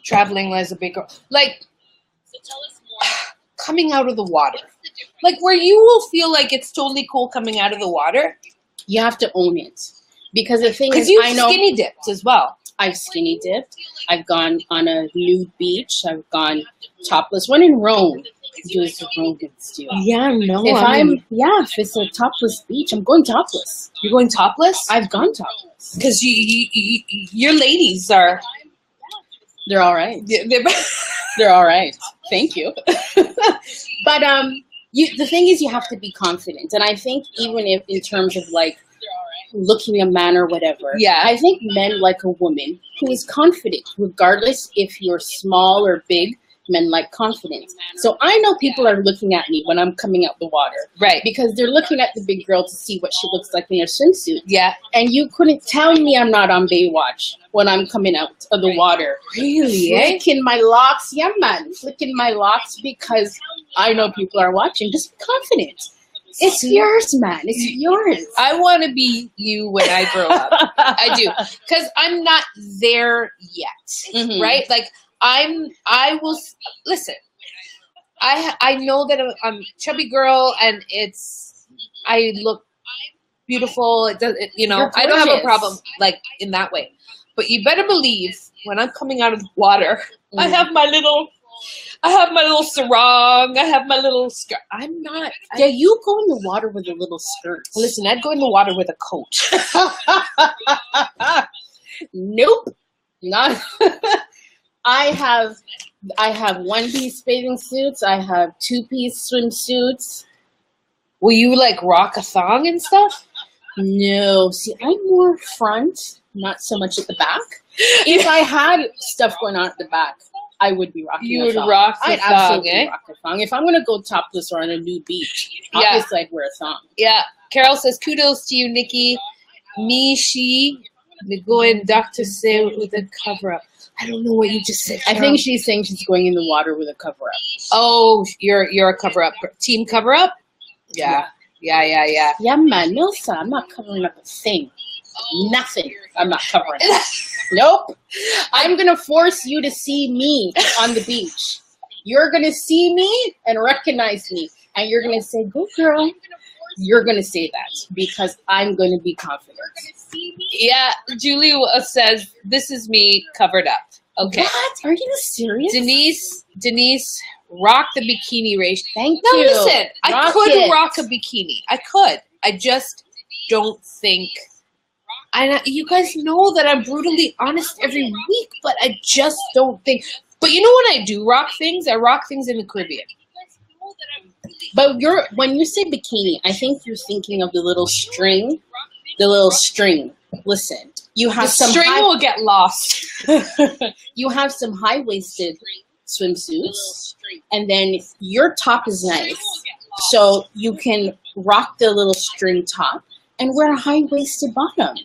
Traveling as a big girl. Like, coming out of the water. Like, where you will feel like it's totally cool coming out of the water. You have to own it. Because the thing Because is, you've I know skinny dipped as well. I've skinny dipped. I've gone on a nude beach. I've gone topless. When in Rome, do as the Romans do. Yeah, no. If it's a topless beach, I'm going topless. You're going topless? I've gone topless. Because your ladies are... They're all right. They're, They're all right. Thank you. But the thing is, you have to be confident, and I think even if in terms of like looking a man or whatever, Yeah. I think men like a woman who is confident, regardless if you're small or big. men like confidence. So I know people are looking at me when I'm coming out the water. Right. Because they're looking at the big girl to see what she looks like in her swimsuit. Yeah. And you couldn't tell me I'm not on Baywatch when I'm coming out of the water. Really? Flicking my locks. Yeah, man. Flicking my locks because I know people are watching. Just be confident. It's yours, man. It's yours. I want to be you when I grow up. I do. Because I'm not there yet. Right? Like, I will, listen, I know that I'm a chubby girl and I look beautiful. It does, I don't have a problem like in that way. But you better believe when I'm coming out of the water, I have my little sarong. I have my little skirt. I'm not. You go in the water with a little skirt. Listen, I'd go in the water with a coat. Nope. Not. I have one-piece bathing suits. I have two-piece swimsuits. Will you like rock a thong and stuff? No. See, I'm more front, not so much at the back. If I had stuff going on at the back, I would be rocking you a would thong. rock the I'd thong, absolutely rock a thong. If I'm going to go topless or on a nude beach, obviously I'd wear a thong. Yeah. Carol says, kudos to you, Nikki. Me, she, going Dr. Say with a cover-up. I don't know what you just said, Carol. I think she's saying she's going in the water with a cover-up. Oh, you're a cover-up. Team cover-up? Yeah. Yeah, man. No, sir. I'm not covering up a thing. Nothing. I'm not covering up. Nope. I'm going to force you to see me on the beach. You're going to see me and recognize me. And you're going to say, good girl. You're going to say that because I'm going to be confident. Yeah, Julie says, this is me covered up. Okay. What? Are you serious? Denise, rock the bikini race. Thank you. you. Listen, I could rock a bikini. I could. I just don't think. You guys know that I'm brutally honest every week, but I just don't think. But you know when I do rock things? I rock things in the Caribbean. But when you say bikini, I think you're thinking of the little string. The little string. Listen, you have the string will get lost. You have some high-waisted swimsuits, and then your top is nice, so you can rock the little string top and wear a high-waisted bottom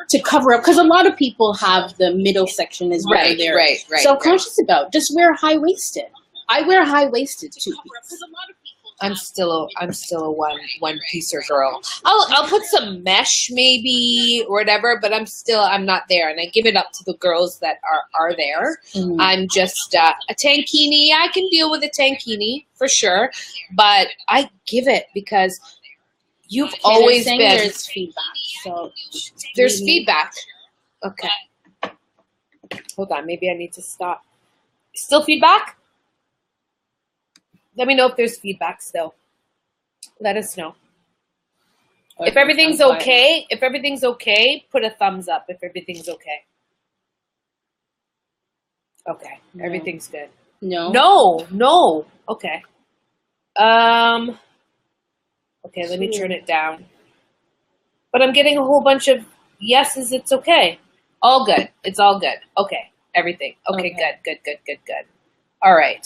to cover up. Because a lot of people have the middle section is where they're self-conscious about. Just wear high-waisted. I wear high-waisted too. I'm still a one-piecer girl. I'll put some mesh maybe or whatever, but I'm not there, and I give it up to the girls that are there. I'm just a tankini. I can deal with a tankini for sure, but I give it because you've always been. There's feedback. So there's feedback. Okay. Hold on. Maybe I need to stop. Still feedback? Let me know if there's feedback still. Let us know. If everything's okay, put a thumbs up if everything's okay. Okay. No. Everything's good. No. Okay. Okay, let me turn it down. But I'm getting a whole bunch of yeses, it's okay. All good. It's all good. Okay. Everything. Okay. Good. All right.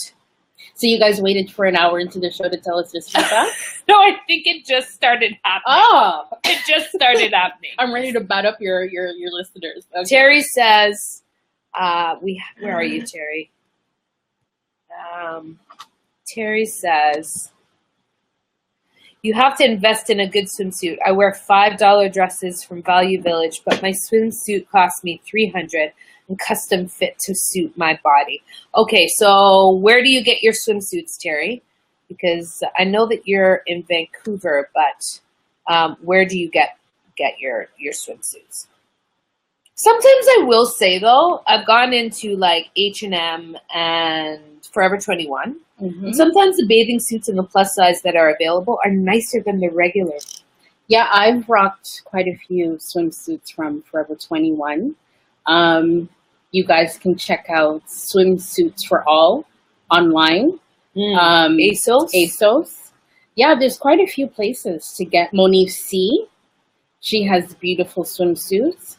So you guys waited for an hour into the show to tell us this feedback? No, I think it just started happening. Oh. It just started happening. I'm ready to bat up your listeners. Okay. Terry says, where are you, Terry? Terry says, you have to invest in a good swimsuit. I wear $5 dresses from Value Village, but my swimsuit cost me $300 and custom fit to suit my body. Okay, so where do you get your swimsuits, Terry? Because I know that you're in Vancouver, but where do you get your swimsuits? Sometimes I will say, though, I've gone into like H&M and Forever 21. Mm-hmm. Sometimes the bathing suits and the plus size that are available are nicer than the regular. Yeah, I've rocked quite a few swimsuits from Forever 21. You guys can check out Swimsuits for All online. ASOS. Yeah, there's quite a few places to get. Monique C. She has beautiful swimsuits.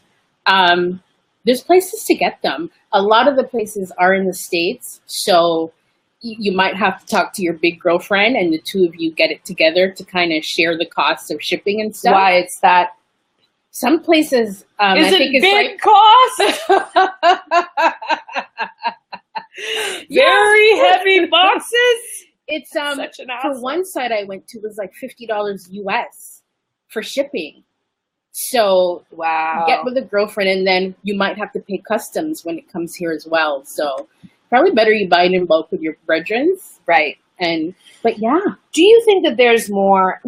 There's places to get them. a lot of the places are in the States, so you might have to talk to your big girlfriend and the two of you get it together to kind of share the cost of shipping and stuff. Why it's that? Some places, I think it's big like cost? Very heavy boxes? It's Such an for hassle. one site I went to was like $50 US for shipping. So Wow. get with a girlfriend, and then you might have to pay customs when it comes here as well. So probably better you buy it in bulk with your brethren. Right. But yeah. Do you think that there's more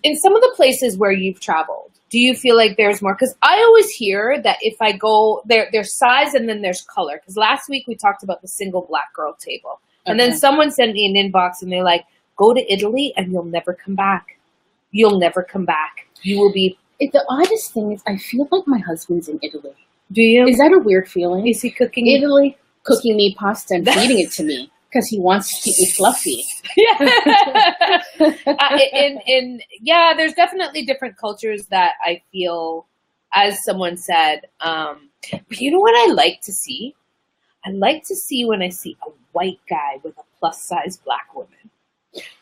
in some of the places where you've traveled? Do you feel like there's more? Because I always hear that if I go, there's size and then there's color. Because last week we talked about the single black girl table. And then someone sent me an inbox and they're like, go to Italy and you'll never come back. You'll never come back. You will be. The oddest thing is I feel like my husband's in Italy. Do you? Is that a weird feeling? Is he cooking? Italy, cooking me pasta and feeding it to me because he wants to keep me fluffy. Yeah, there's definitely different cultures that I feel, as someone said. But you know what I like to see? I like to see when I see a white guy with a plus size black woman.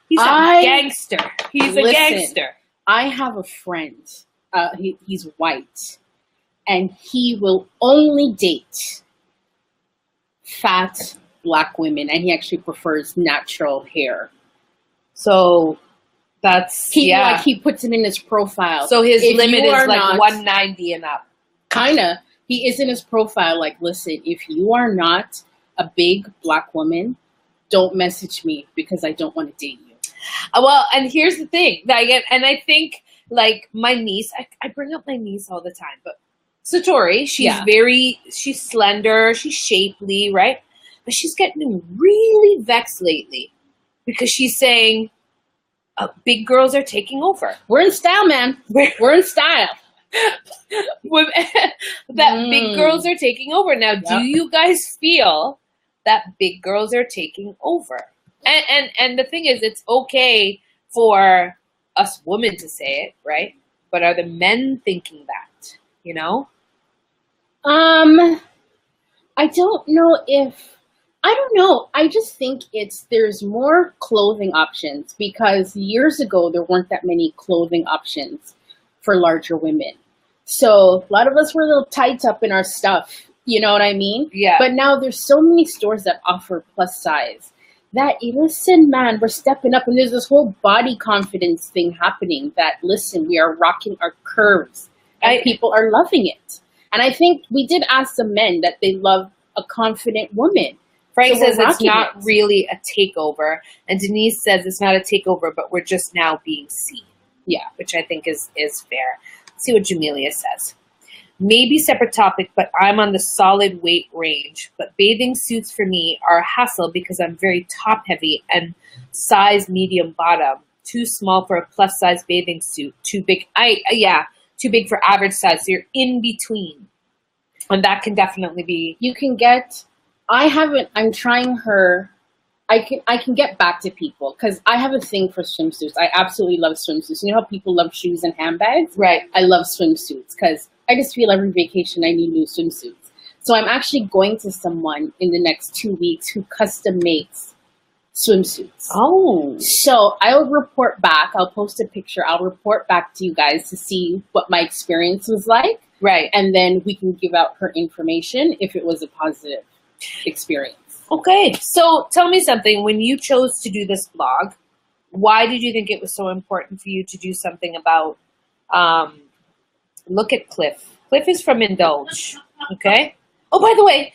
He's a gangster. He's a gangster. I have a friend. He's white, and he will only date fat black women, and he actually prefers natural hair. So that's he puts it in his profile. So his limit is like not, 190 and up. Kinda. He is in his profile like, listen, if you are not a big black woman, don't message me because I don't want to date you. Well, and here's the thing. And I think, like, my niece, I bring up my niece all the time, but Satori, she's slender, she's shapely, right? But she's getting really vexed lately because she's saying, big girls are taking over. We're in style, man. We're in style. That big girls are taking over. Now, do you guys feel that big girls are taking over? And the thing is, it's okay for us women to say it, right? But are the men thinking that, you know? I don't know. I just think there's more clothing options because years ago there weren't that many clothing options for larger women. So a lot of us were a little tight up in our stuff. You know what I mean? Yeah. But now there's so many stores that offer plus size that, listen, man, we're stepping up. And there's this whole body confidence thing happening that, listen, we are rocking our curves and people are loving it. And I think we did ask the men that they love a confident woman. Frank says it's not really a takeover. And Denise says it's not a takeover, but we're just now being seen. Yeah, which I think is fair. Let's see what Jamelia says. Maybe separate topic, but I'm on the solid weight range. But bathing suits for me are a hassle because I'm very top heavy and size medium bottom. Too small for a plus size bathing suit. Too big. Too big for average size. So you're in between. And that can definitely be. You can get. I'm trying her. I can get back to people because I have a thing for swimsuits. I absolutely love swimsuits. You know how people love shoes and handbags? Right. I love swimsuits because I just feel every vacation I need new swimsuits. So I'm actually going to someone in the next 2 weeks who custom makes swimsuits. Oh. So I'll report back. I'll post a picture. I'll report back to you guys to see what my experience was like. Right. And then we can give out her information if it was a positive experience. Okay, so tell me something. When you chose to do this blog, why did you think it was so important for you to do something about, look at Cliff. Cliff is from Indulge, okay? Oh, by the way,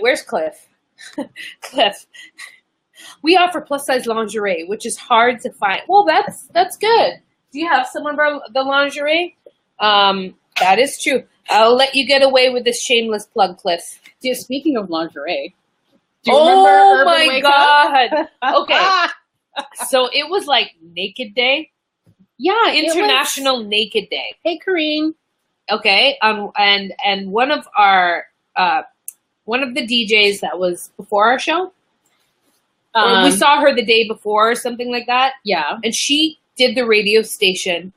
where's Cliff? Cliff. We offer plus-size lingerie, which is hard to find. Well, that's good. Do you have some of the lingerie? That is true. I'll let you get away with this shameless plug, Cliff. Speaking of lingerie, do you remember Urban Wake God. Okay. So it was like Naked Day. Yeah. International Naked Day. Hey, Kareen. Okay. And one of the DJs that was before our show, or we saw her the day before or something like that. Yeah. And she did the radio station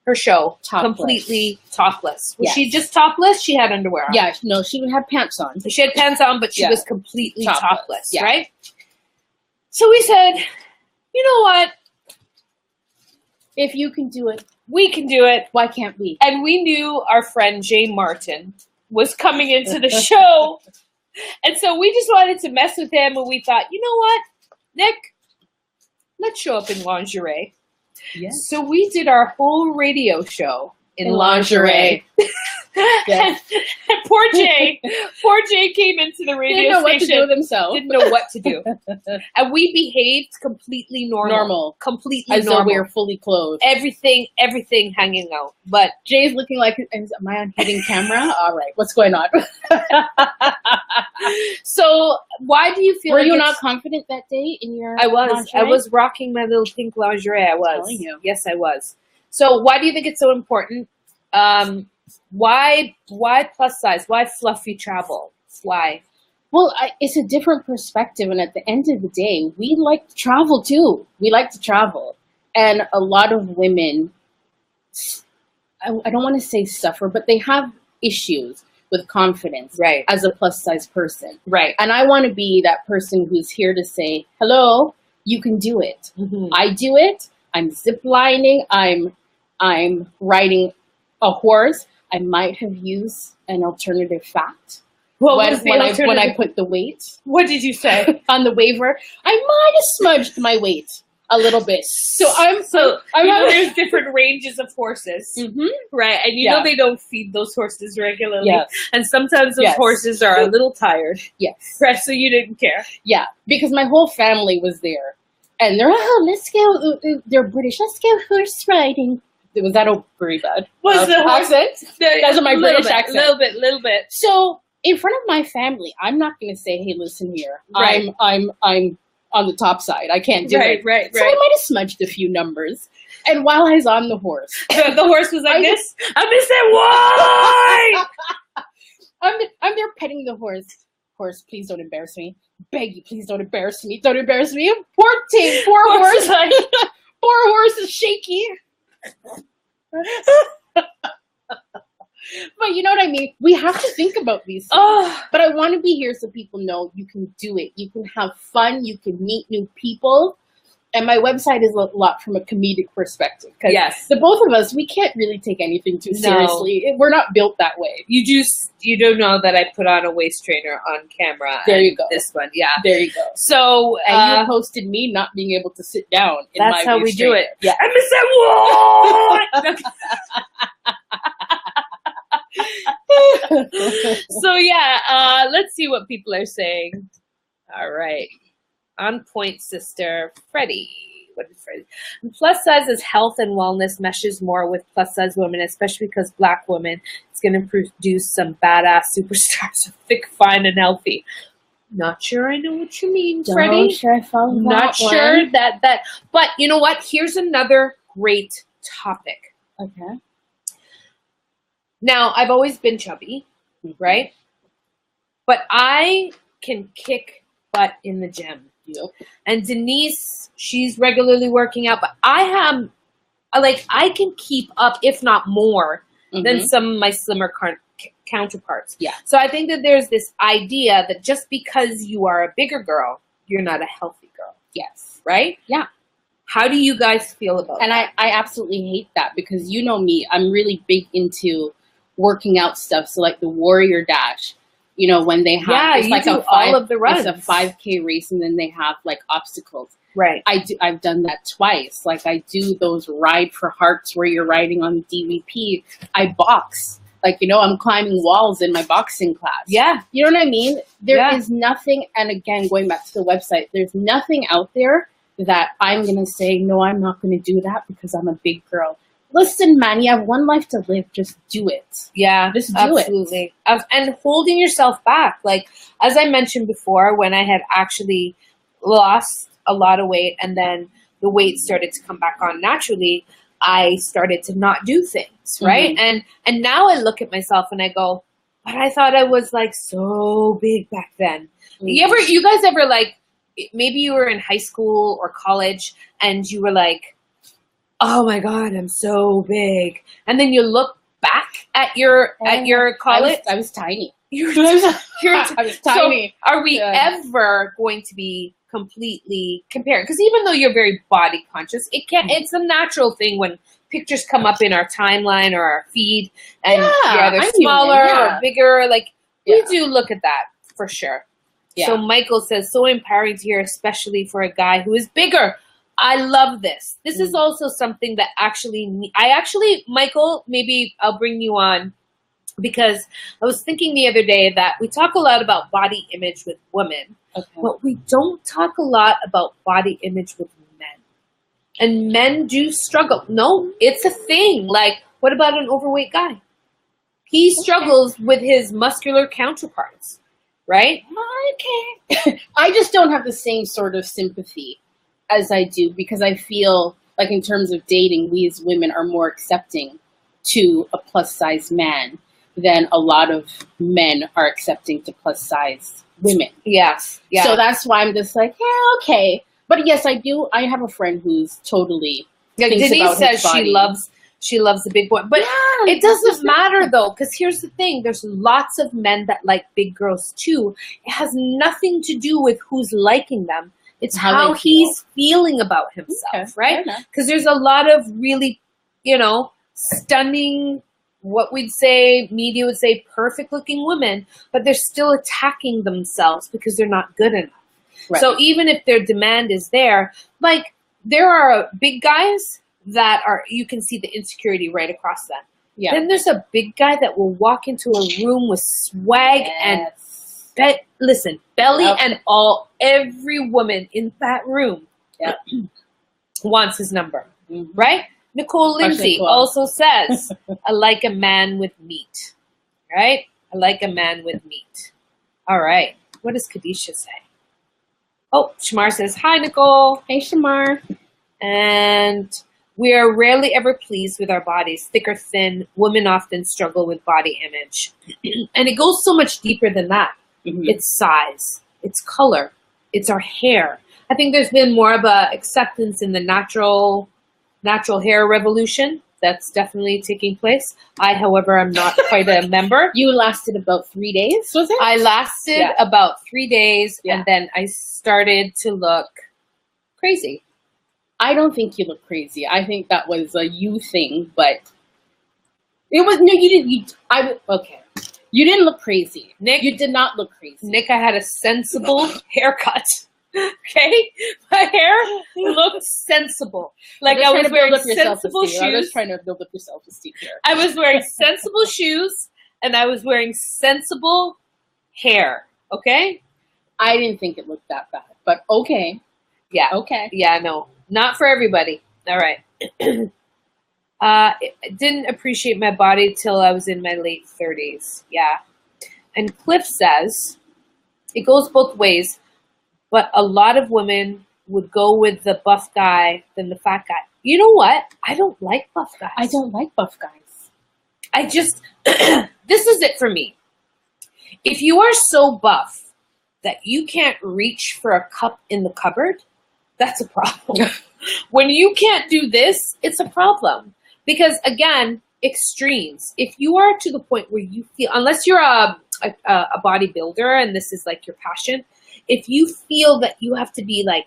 her show Topless. completely topless. Was Yes. she just topless? She had underwear on. Yeah, no, she would have pants on. She had pants on, but she Yeah. was completely topless, Yeah. right? So we said, you know what? If you can do it, We can do it. why can't we? And we knew our friend Jay Martin was coming into the show. And so we just wanted to mess with him. And we thought, you know what, Nick, let's show up in lingerie. Yes. So we did our whole radio show in In lingerie. Yes. And poor Jay came into the radio Didn't know what to station. do with himself. Didn't know what to do. And we behaved completely normal. Completely As though normal. we were fully clothed. Everything hanging out. But Jay's looking like, am I on hidden camera? All right, what's going on? so why do you feel Were like you it's- not confident that day in your I lingerie? was rocking my little pink lingerie. I was. Telling you. Yes, I was. So why do you think it's so important? Why plus size? Why fluffy travel? Why? Well, it's a different perspective, and at the end of the day, we like to travel too. We like to travel, and a lot of women, I don't want to say suffer, but they have issues with confidence Right. as a plus size person. Right. And I want to be that person who's here to say, hello, you can do it. Mm-hmm. I do it. I'm ziplining. I'm riding a horse. I might have used an alternative fact. What when, was the when I alternative? put the weight What did you say? on the waiver, I might have smudged my weight a little bit. So I'm you know, there's different ranges of horses, Mhm. right? And you Yeah. know they don't feed those horses regularly, Yes. and sometimes those Yes. horses are a little tired, Yes. right? So you didn't care. Yeah, because my whole family was there, and they're let's go. They're British. Let's go horse riding. Was that very bad? Was the horse accent? That's my little British accent. Little bit. So in front of my family, I'm not going to say, "Hey, listen here, Right. I'm on the top side. I can't do it." Right. So I might have smudged a few numbers, and while I was on the horse, The horse was like this. I missed it. Why? I'm there petting the horse. Horse, please don't embarrass me. Beg you, please don't embarrass me. Don't embarrass me. Poor horse. is like, Poor horse is shaky. But you know what I mean? We have to think about these things. oh, But I want to be here so people know you can do it. You can have fun. You can meet new people. And my website is a lot from a comedic perspective. 'Cause yes. the both of us, we can't really take anything too No. seriously. We're not built that way. You don't know that I put on a waist trainer on camera. There and you go. This one, yeah. There you go. So And you posted me not being able to sit down in that's my how we waist do trainer. it. Yeah. I missed that. So yeah, let's see what people are saying. All right. On point, sister. Freddie. What is Freddie? Plus size is health and wellness meshes more with plus size women, especially because Black women. It's going to produce some badass superstars, thick, fine, and healthy. Not sure I know what you mean, Freddie. Sure I follow Not sure that. But you know what? Here's another great topic. Okay. Now, I've always been chubby, right? But I can kick butt in the gym. Yep. And Denise, she's regularly working out, but I can keep up, if not more, than some of my slimmer counterparts. Yeah. So I think that there's this idea that just because you are a bigger girl, you're not a healthy girl. Yes. Right? Yeah. How do you guys feel about And that? I absolutely hate that because you know me, I'm really big into working out stuff. So like the Warrior Dash, you know, when they have it's you like do all of the runs. It's a 5K race and then they have like obstacles. Right. I've done that twice. Like I do those ride for hearts where you're riding on DVP. I box. Like, you know, I'm climbing walls in my boxing class. Yeah. You know what I mean? There is Yeah. nothing, and again, going back to the website, there's nothing out there that I'm going to say, no, I'm not going to do that because I'm a big girl. Listen, man, you have one life to live. Just do it. Yeah, Just do it. absolutely. And holding yourself back. Like, as I mentioned before, when I had actually lost a lot of weight and then the weight started to come back on naturally, I started to not do things, right? And now I look at myself and I go, but I thought I was like so big back then. You guys ever like, maybe you were in high school or college and you were like, oh my God, I'm so big. And then you look back at your I was tiny. You're I was tiny. So are we ever going to be completely compared? Because even though you're very body conscious, it's a natural thing when pictures come up in our timeline or our feed and you're either smaller or bigger. Like we do look at that for sure. Yeah. So Michael says, so empowering to hear, especially for a guy who is bigger. I love this. This is also something that Michael, maybe I'll bring you on, because I was thinking the other day that we talk a lot about body image with women, but we don't talk a lot about body image with men. And men do struggle. No, it's a thing. Like, what about an overweight guy? He struggles with his muscular counterparts, right? Okay. I just don't have the same sort of sympathy as I do, because I feel like in terms of dating, we as women are more accepting to a plus size man than a lot of men are accepting to plus size women. Yes. Yeah. So that's why I'm just like, yeah, okay. But yes, I do. I have a friend who's totally Denise says she loves the big boy. But it doesn't matter though, because here's the thing. There's lots of men that like big girls too. It has nothing to do with who's liking them. It's how he's feeling about himself, right? Because there's a lot of really, stunning, what we'd say, media would say, perfect looking women, but they're still attacking themselves because they're not good enough. Right. So even if their demand is there, like there are big guys that you can see the insecurity right across them. Yeah. Then there's a big guy that will walk into a room with swag and belly and all. Every woman in that room wants his number, right? Nicole Lindsay also says, I like a man with meat, right? I like a man with meat. All right. What does Kadisha say? Oh, Shamar says, hi, Nicole. Hey, Shamar. And we are rarely ever pleased with our bodies, thick or thin. Women often struggle with body image. And it goes so much deeper than that. It's size, it's color, it's our hair. I think there's been more of a acceptance in the natural hair revolution. That's definitely taking place. I, however, am not quite a member. You lasted about 3 days, was it? I lasted about 3 days, and then I started to look crazy. I don't think you look crazy. I think that was a you thing, but it was you didn't. Okay. You didn't look crazy. Nick, you did not look crazy. Nick, I had a sensible haircut. Okay? My hair looked sensible. Like I was wearing sensible shoes. I was trying to build up your self-esteem here. I was wearing sensible shoes and I was wearing sensible hair. Okay? I didn't think it looked that bad, but okay. Yeah. Okay. Yeah, no. Not for everybody. All right. Didn't appreciate my body till I was in my late 30s. Yeah. And Cliff says, it goes both ways, but a lot of women would go with the buff guy than the fat guy. You know what? I don't like buff guys. I don't like buff guys. I just, this is it for me. If you are so buff that you can't reach for a cup in the cupboard, that's a problem. When you can't do this, it's a problem. Because again, extremes. If you are to the point where you feel, unless you're a bodybuilder and this is like your passion, if you feel that you have to be like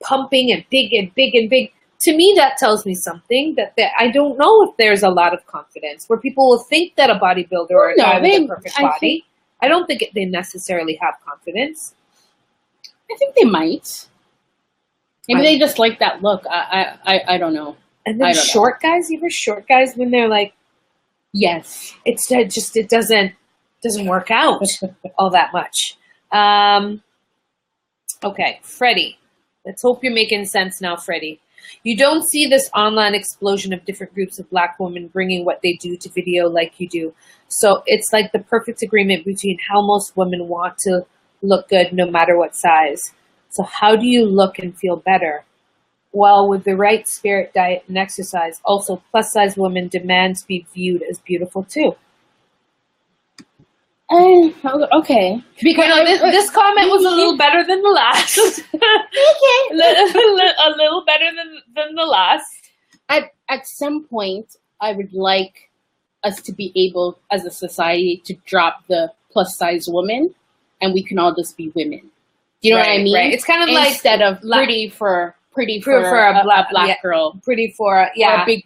pumping and big and big and big, to me that tells me something that I don't know if there's a lot of confidence where people will think that a bodybuilder or a guy with a perfect body. I don't think they necessarily have confidence. I think they might. Maybe they just like that look. I don't know. And then short guys, even short guys when they're like, yes, it doesn't work out all that much. Okay, Freddie. Let's hope you're making sense now, Freddie. You don't see this online explosion of different groups of Black women bringing what they do to video like you do. So it's like the perfect agreement between how most women want to look good no matter what size. So how do you look and feel better? Well, with the right spirit, diet, and exercise, also plus-size women demand to be viewed as beautiful too. Okay. Because this comment was a little better than the last. Okay. A little better than the last. At some point, I would like us to be able, as a society, to drop the plus size woman, and we can all just be women. Do you know what I mean? Right. It's kind of instead like of pretty for a black girl, pretty for or a big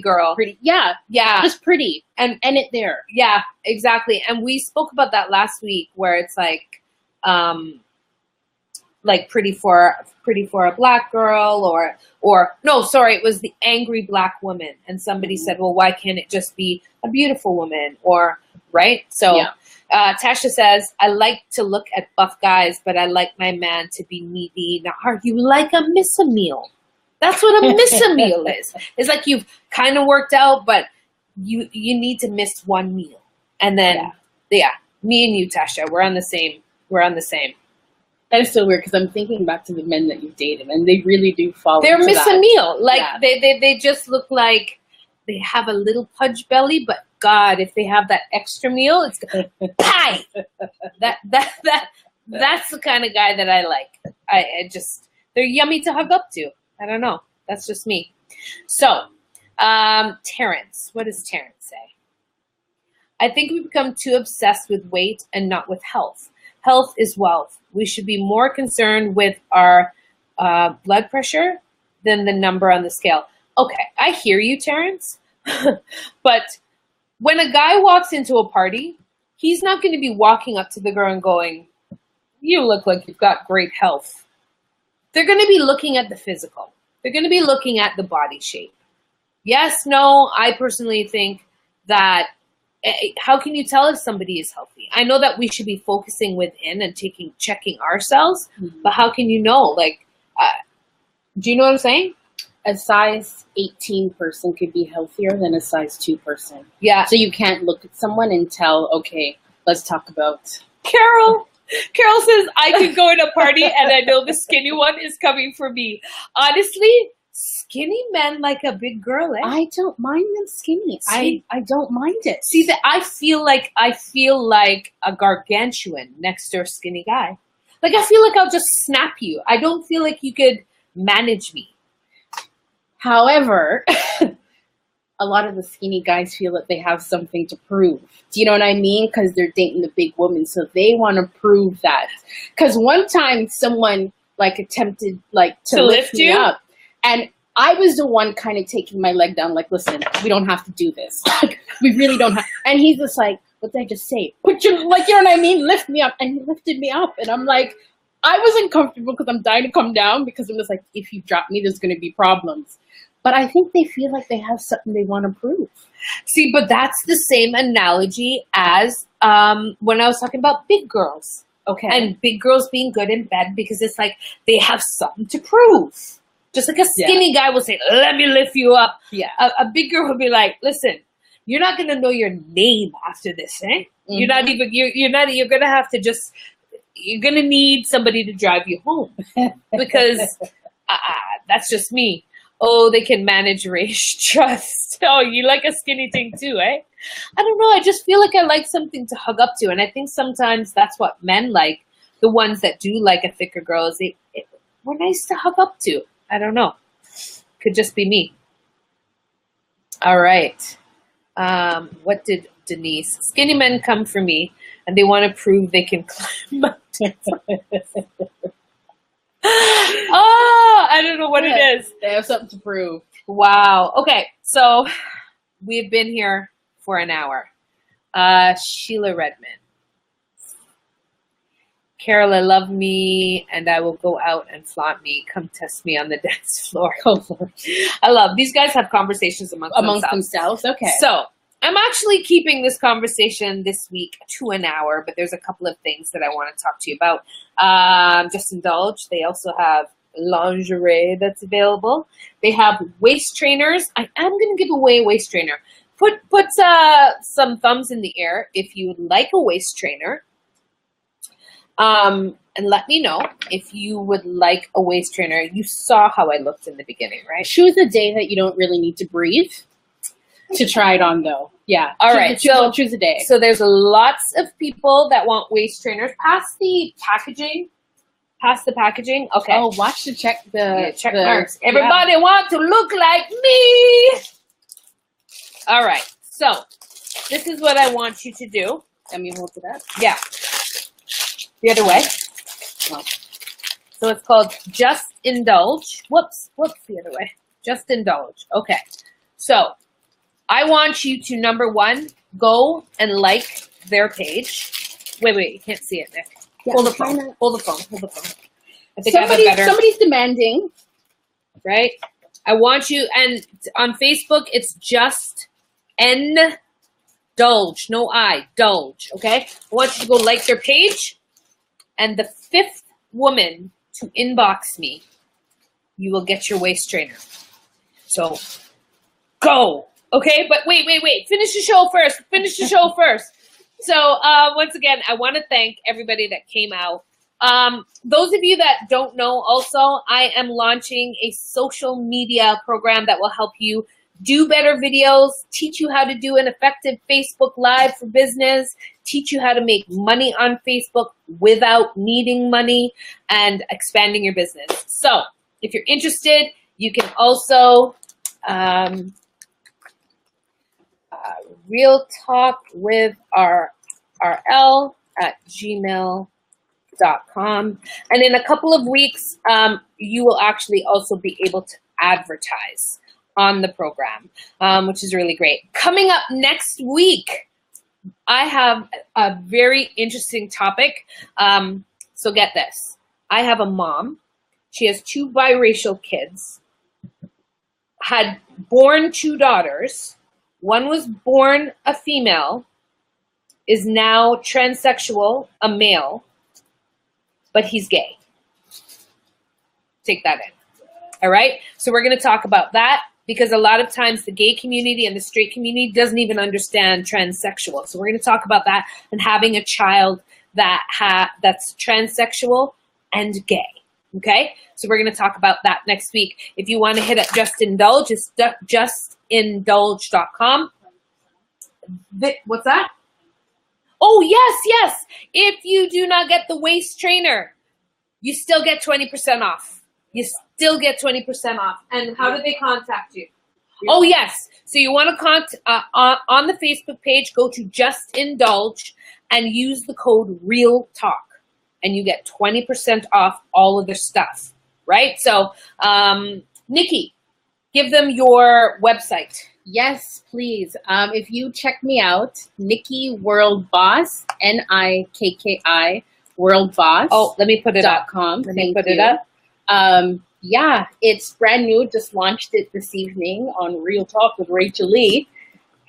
girl, pretty, yeah, just pretty, and it there, yeah, exactly. And we spoke about that last week, where it's like pretty for a black girl, or no, sorry, it was the angry black woman, and somebody said, well, why can't it just be a beautiful woman, or right? So. Yeah. Tasha says, I like to look at buff guys, but I like my man to be meaty, not hard. You like a miss-a-meal. That's what a miss-a-meal is. It's like you've kind of worked out, but you need to miss one meal. And then, me and you, Tasha, we're on the same. That is so weird, because I'm thinking back to the men that you've dated, and they really do fall They're into miss-a-meal. Like, they just look like they have a little pudge belly, but God, if they have that extra meal, it's pie. That's the kind of guy that I like. They're yummy to hug up to. I don't know. That's just me. So, Terrence, what does Terrence say? I think we become too obsessed with weight and not with health. Health is wealth. We should be more concerned with our blood pressure than the number on the scale. Okay, I hear you, Terrence, but when a guy walks into a party, he's not going to be walking up to the girl and going, you look like you've got great health. They're going to be looking at the physical. They're going to be looking at the body shape. Yes, no, I personally think that how can you tell if somebody is healthy? I know that we should be focusing within and checking ourselves, but how can you know? Like, do you know what I'm saying? A size 18 person could be healthier than a size 2 person. Yeah. So you can't look at someone and tell, okay, let's talk about... Carol says, I could go in a party and I know the skinny one is coming for me. Honestly, skinny men like a big girl, eh? I don't mind them skinny. I don't mind it. See, that I feel like a gargantuan next to a skinny guy. Like, I feel like I'll just snap you. I don't feel like you could manage me. However, a lot of the skinny guys feel that they have something to prove. Do you know what I mean? Because they're dating the big woman, so they want to prove that. Because one time someone attempted to lift me up, and I was the one kind of taking my leg down, like, listen, we don't have to do this. We really don't have. And he's just like, what did I just say? Put your, you know what I mean? Lift me up. And he lifted me up, and I'm like, I wasn't comfortable because I'm dying to come down, because I'm just like, if you drop me, there's going to be problems. But I think they feel like they have something they want to prove. See, but that's the same analogy as when I was talking about big girls. Okay. And big girls being good in bed, because it's like they have something to prove. Just like a skinny guy will say, let me lift you up. Yeah. A big girl will be like, listen, you're not going to know your name after this, eh? Mm-hmm. You're going to have to just, you're going to need somebody to drive you home. Because that's just me. Oh, they can manage race trust. Oh, you like a skinny thing too, eh? I don't know. I just feel like I like something to hug up to. And I think sometimes that's what men like. The ones that do like a thicker girl is we're nice to hug up to. I don't know. Could just be me. All right. What did Denise? Skinny men come for me and they want to prove they can climb mountains. Oh, I don't know what it is. They have something to prove. Wow. Okay, so we've been here for an hour. Sheila Redmond. Carol, I love me, and I will go out and flaunt me. Come test me on the dance floor. I love these guys have conversations amongst themselves. Okay. So I'm actually keeping this conversation this week to an hour, but there's a couple of things that I want to talk to you about. Just indulge. They also have lingerie that's available. They have waist trainers. I am going to give away a waist trainer. Put some thumbs in the air if you would like a waist trainer. And let me know if you would like a waist trainer. You saw how I looked in the beginning, right? Choose a day that you don't really need to breathe to try it on, though. Yeah. All right. So choose a day. So there's lots of people that want waist trainers. Pass the packaging. past the packaging? Okay. Oh, watch the check marks. Everybody want to look like me. All right. So this is what I want you to do. Let me hold it up. Yeah. The other way. Oh. So it's called Just Indulge. Whoops, the other way. Just Indulge. Okay. So I want you to, number one, go and like their page. Wait, you can't see it, Nick. Yeah, hold the phone. Hold the phone. I think somebody's demanding. Right? I want you, and on Facebook, it's Just Indulge. No I. Dulge. Okay? I want you to go like their page. And the 5th woman to inbox me, you will get your waist trainer. So, go. Okay? But wait. Finish the show first. So, once again, I want to thank everybody that came out. Those of you that don't know also, I am launching a social media program that will help you do better videos, teach you how to do an effective Facebook Live for business, teach you how to make money on Facebook without needing money, and expanding your business. So if you're interested, you can also real talk with RL at gmail.com. And in a couple of weeks, you will actually also be able to advertise on the program, which is really great. Coming up next week, I have a very interesting topic. So get this. I have a mom. She has 2 biracial kids, had born 2 daughters. One was born a female, is now transsexual, a male, but he's gay. Take that in. All right? So we're going to talk about that, because a lot of times the gay community and the straight community doesn't even understand transsexual. So we're going to talk about that, and having a child that's transsexual and gay. Okay? So we're going to talk about that next week. If you want to hit up Just Indulge, it's justindulge.com. What's that? Oh, yes. If you do not get the waist trainer, you still get 20% off. You still get 20% off. And how do they contact you? Oh, yes. So you want to on the Facebook page, go to Just Indulge and use the code REALTALK, and you get 20% off all of their stuff, right? So, Nikki, give them your website. Yes, please. If you check me out, Nikki World Boss, NIKKI World Boss. Oh, let me put it up. .com. Let me put it up. Yeah, it's brand new. Just launched it this evening on Real Talk with Rachael-Lea.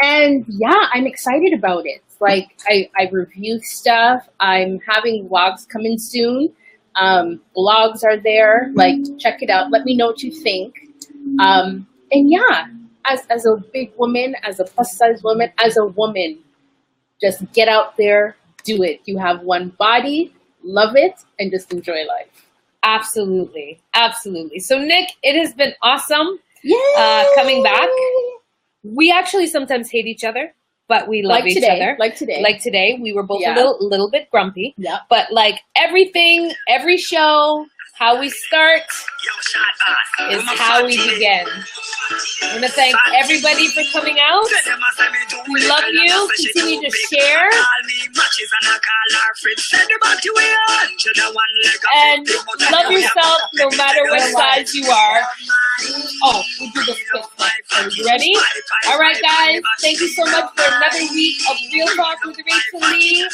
And yeah, I'm excited about it. Like, I review stuff. I'm having vlogs coming soon. Blogs are there. Like, check it out. Let me know what you think. And yeah, as a big woman, as a plus size woman, as a woman, just get out there, do it. You have one body, love it, and just enjoy life. Absolutely. So Nick, it has been awesome. Yay! Coming back. We actually sometimes hate each other, but we love each other. Like today, we were both a little bit grumpy. Yeah. But like everything, every show, how we start is how we begin. I want to thank everybody for coming out. We love you. Continue to share. And love yourself no matter what size you are. Oh, we do the spit next. Are you ready? All right, guys. Thank you so much for another week of Real Talk with Rachael-Lea.